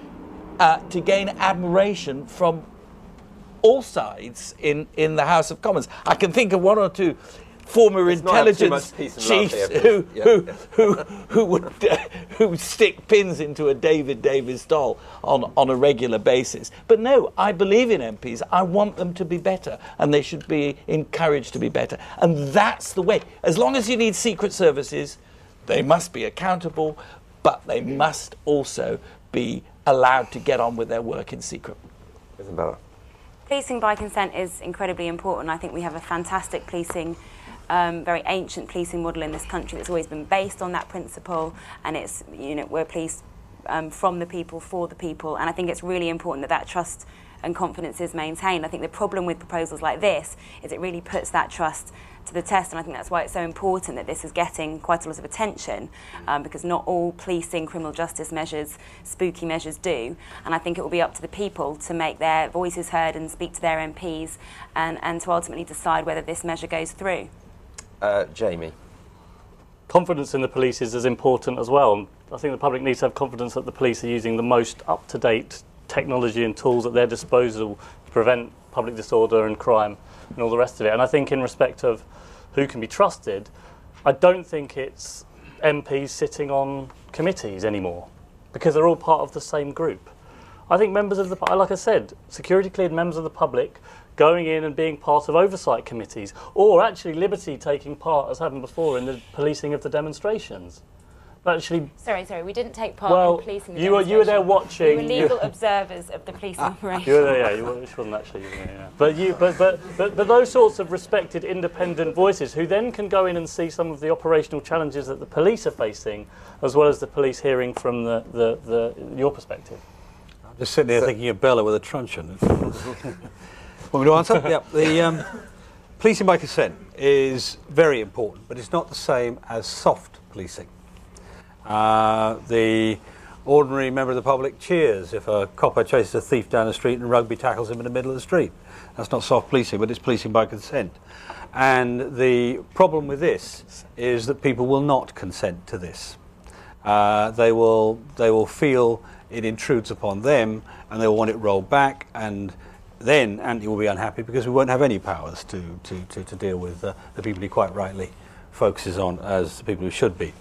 to gain admiration from all sides in the House of Commons. I can think of one or two former intelligence chiefs who would stick pins into a David Davis doll on a regular basis. But no, I believe in MPs. I want them to be better, and they should be encouraged to be better. And that's the way. As long as you need secret services, they must be accountable, but they must also be allowed to get on with their work in secret. Isabella. Policing by consent is incredibly important. I think we have a fantastic policing very ancient policing model in this country that's always been based on that principle, and it's, you know, we're police from the people, for the people, and I think it's really important that that trust and confidence is maintained. I think the problem with proposals like this is it really puts that trust to the test, and I think that's why it's so important that this is getting quite a lot of attention, because not all policing criminal justice measures, spooky measures, do, and I think it will be up to the people to make their voices heard and speak to their MPs and to ultimately decide whether this measure goes through. Jamie. Confidence in the police is as important as well. I think the public needs to have confidence that the police are using the most up-to-date technology and tools at their disposal to prevent public disorder and crime and all the rest of it. And I think in respect of who can be trusted, I don't think it's MPs sitting on committees anymore, because they're all part of the same group. I think members of the, like I said, security cleared members of the public going in and being part of oversight committees, or actually Liberty taking part, as happened before, in the policing of the demonstrations. But actually, sorry, we didn't take part in policing the demonstrations. You were there watching. We were legal observers of the police operation. You were there, yeah. You wasn't actually. Yeah. But those sorts of respected independent voices who then can go in and see some of the operational challenges that the police are facing, as well as the police hearing from your perspective. I'm just sitting here thinking of Bella with a truncheon. Want me to answer? Yeah. The policing by consent is very important, but it's not the same as soft policing. The ordinary member of the public cheers if a copper chases a thief down the street and rugby tackles him in the middle of the street. That's not soft policing, but it's policing by consent. And the problem with this is that people will not consent to this. They will feel it intrudes upon them, and they will want it rolled back, and then Anthony will be unhappy because we won't have any powers to deal with the people he quite rightly focuses on as the people who should be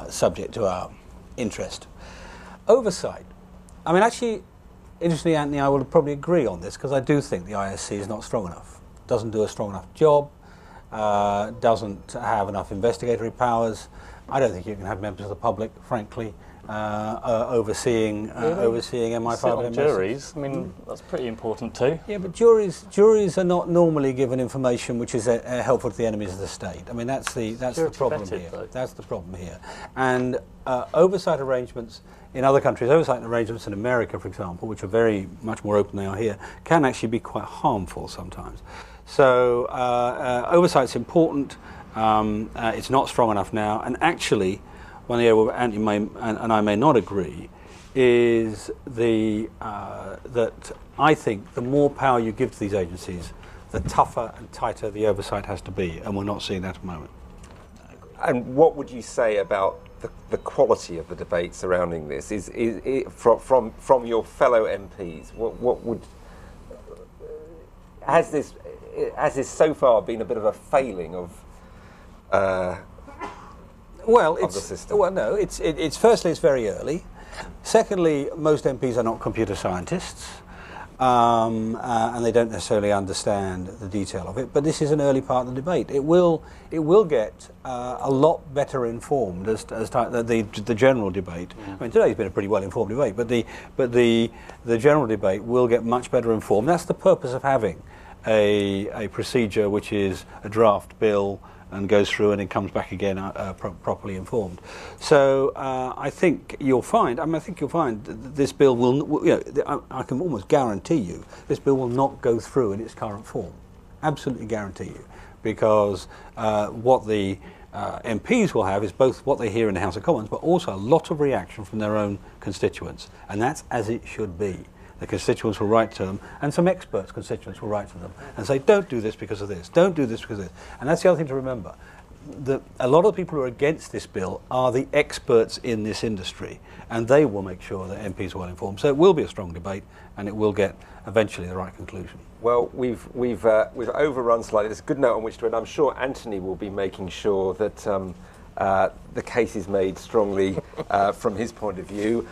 subject to our interest. Oversight. I mean, actually, interestingly, Anthony, I would probably agree on this, because I do think the ISC is not strong enough. Doesn't do a strong enough job, doesn't have enough investigatory powers. I don't think you can have members of the public, frankly, overseeing MI5 and juries. I mean, that's pretty important too. Yeah, but juries are not normally given information which is helpful to the enemies of the state. I mean, that's the problem here. That's the problem here. And oversight arrangements in other countries, oversight arrangements in America, for example, which are very much more open than they are here, can actually be quite harmful sometimes. So oversight's important. It's not strong enough now, and actually, one area where Anthony and I may not agree is that I think the more power you give to these agencies, the tougher and tighter the oversight has to be, and we're not seeing that at the moment. And what would you say about the quality of the debate surrounding this? Is from your fellow MPs, what would has this so far been a bit of a failing of? Well, no. It's firstly, it's very early. Secondly, most MPs are not computer scientists, and they don't necessarily understand the detail of it. But this is an early part of the debate. It will get a lot better informed as the general debate. I mean, today's been a pretty well informed debate, but the general debate will get much better informed. That's the purpose of having a procedure which is a draft bill and goes through and it comes back again properly informed. So I think you'll find. I mean, I think you'll find this bill will. You know, I can almost guarantee you this bill will not go through in its current form. Absolutely guarantee you, because what the MPs will have is both what they hear in the House of Commons, but also a lot of reaction from their own constituents, and that's as it should be. The constituents will write to them, and some experts' constituents will write to them and say, don't do this because of this, don't do this because of this. And that's the other thing to remember. A lot of the people who are against this bill are the experts in this industry, and they will make sure that MPs are well informed. So it will be a strong debate, and it will get eventually the right conclusion. Well, we've overrun slightly. There's a good note on which to end. I'm sure Anthony will be making sure that the case is made strongly from his point of view.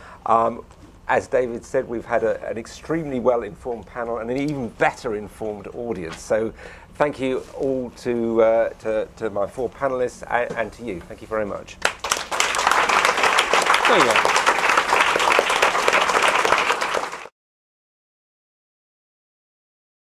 As David said, we've had an extremely well-informed panel and an even better informed audience. So thank you all to my four panellists and to you. Thank you very much. There you go.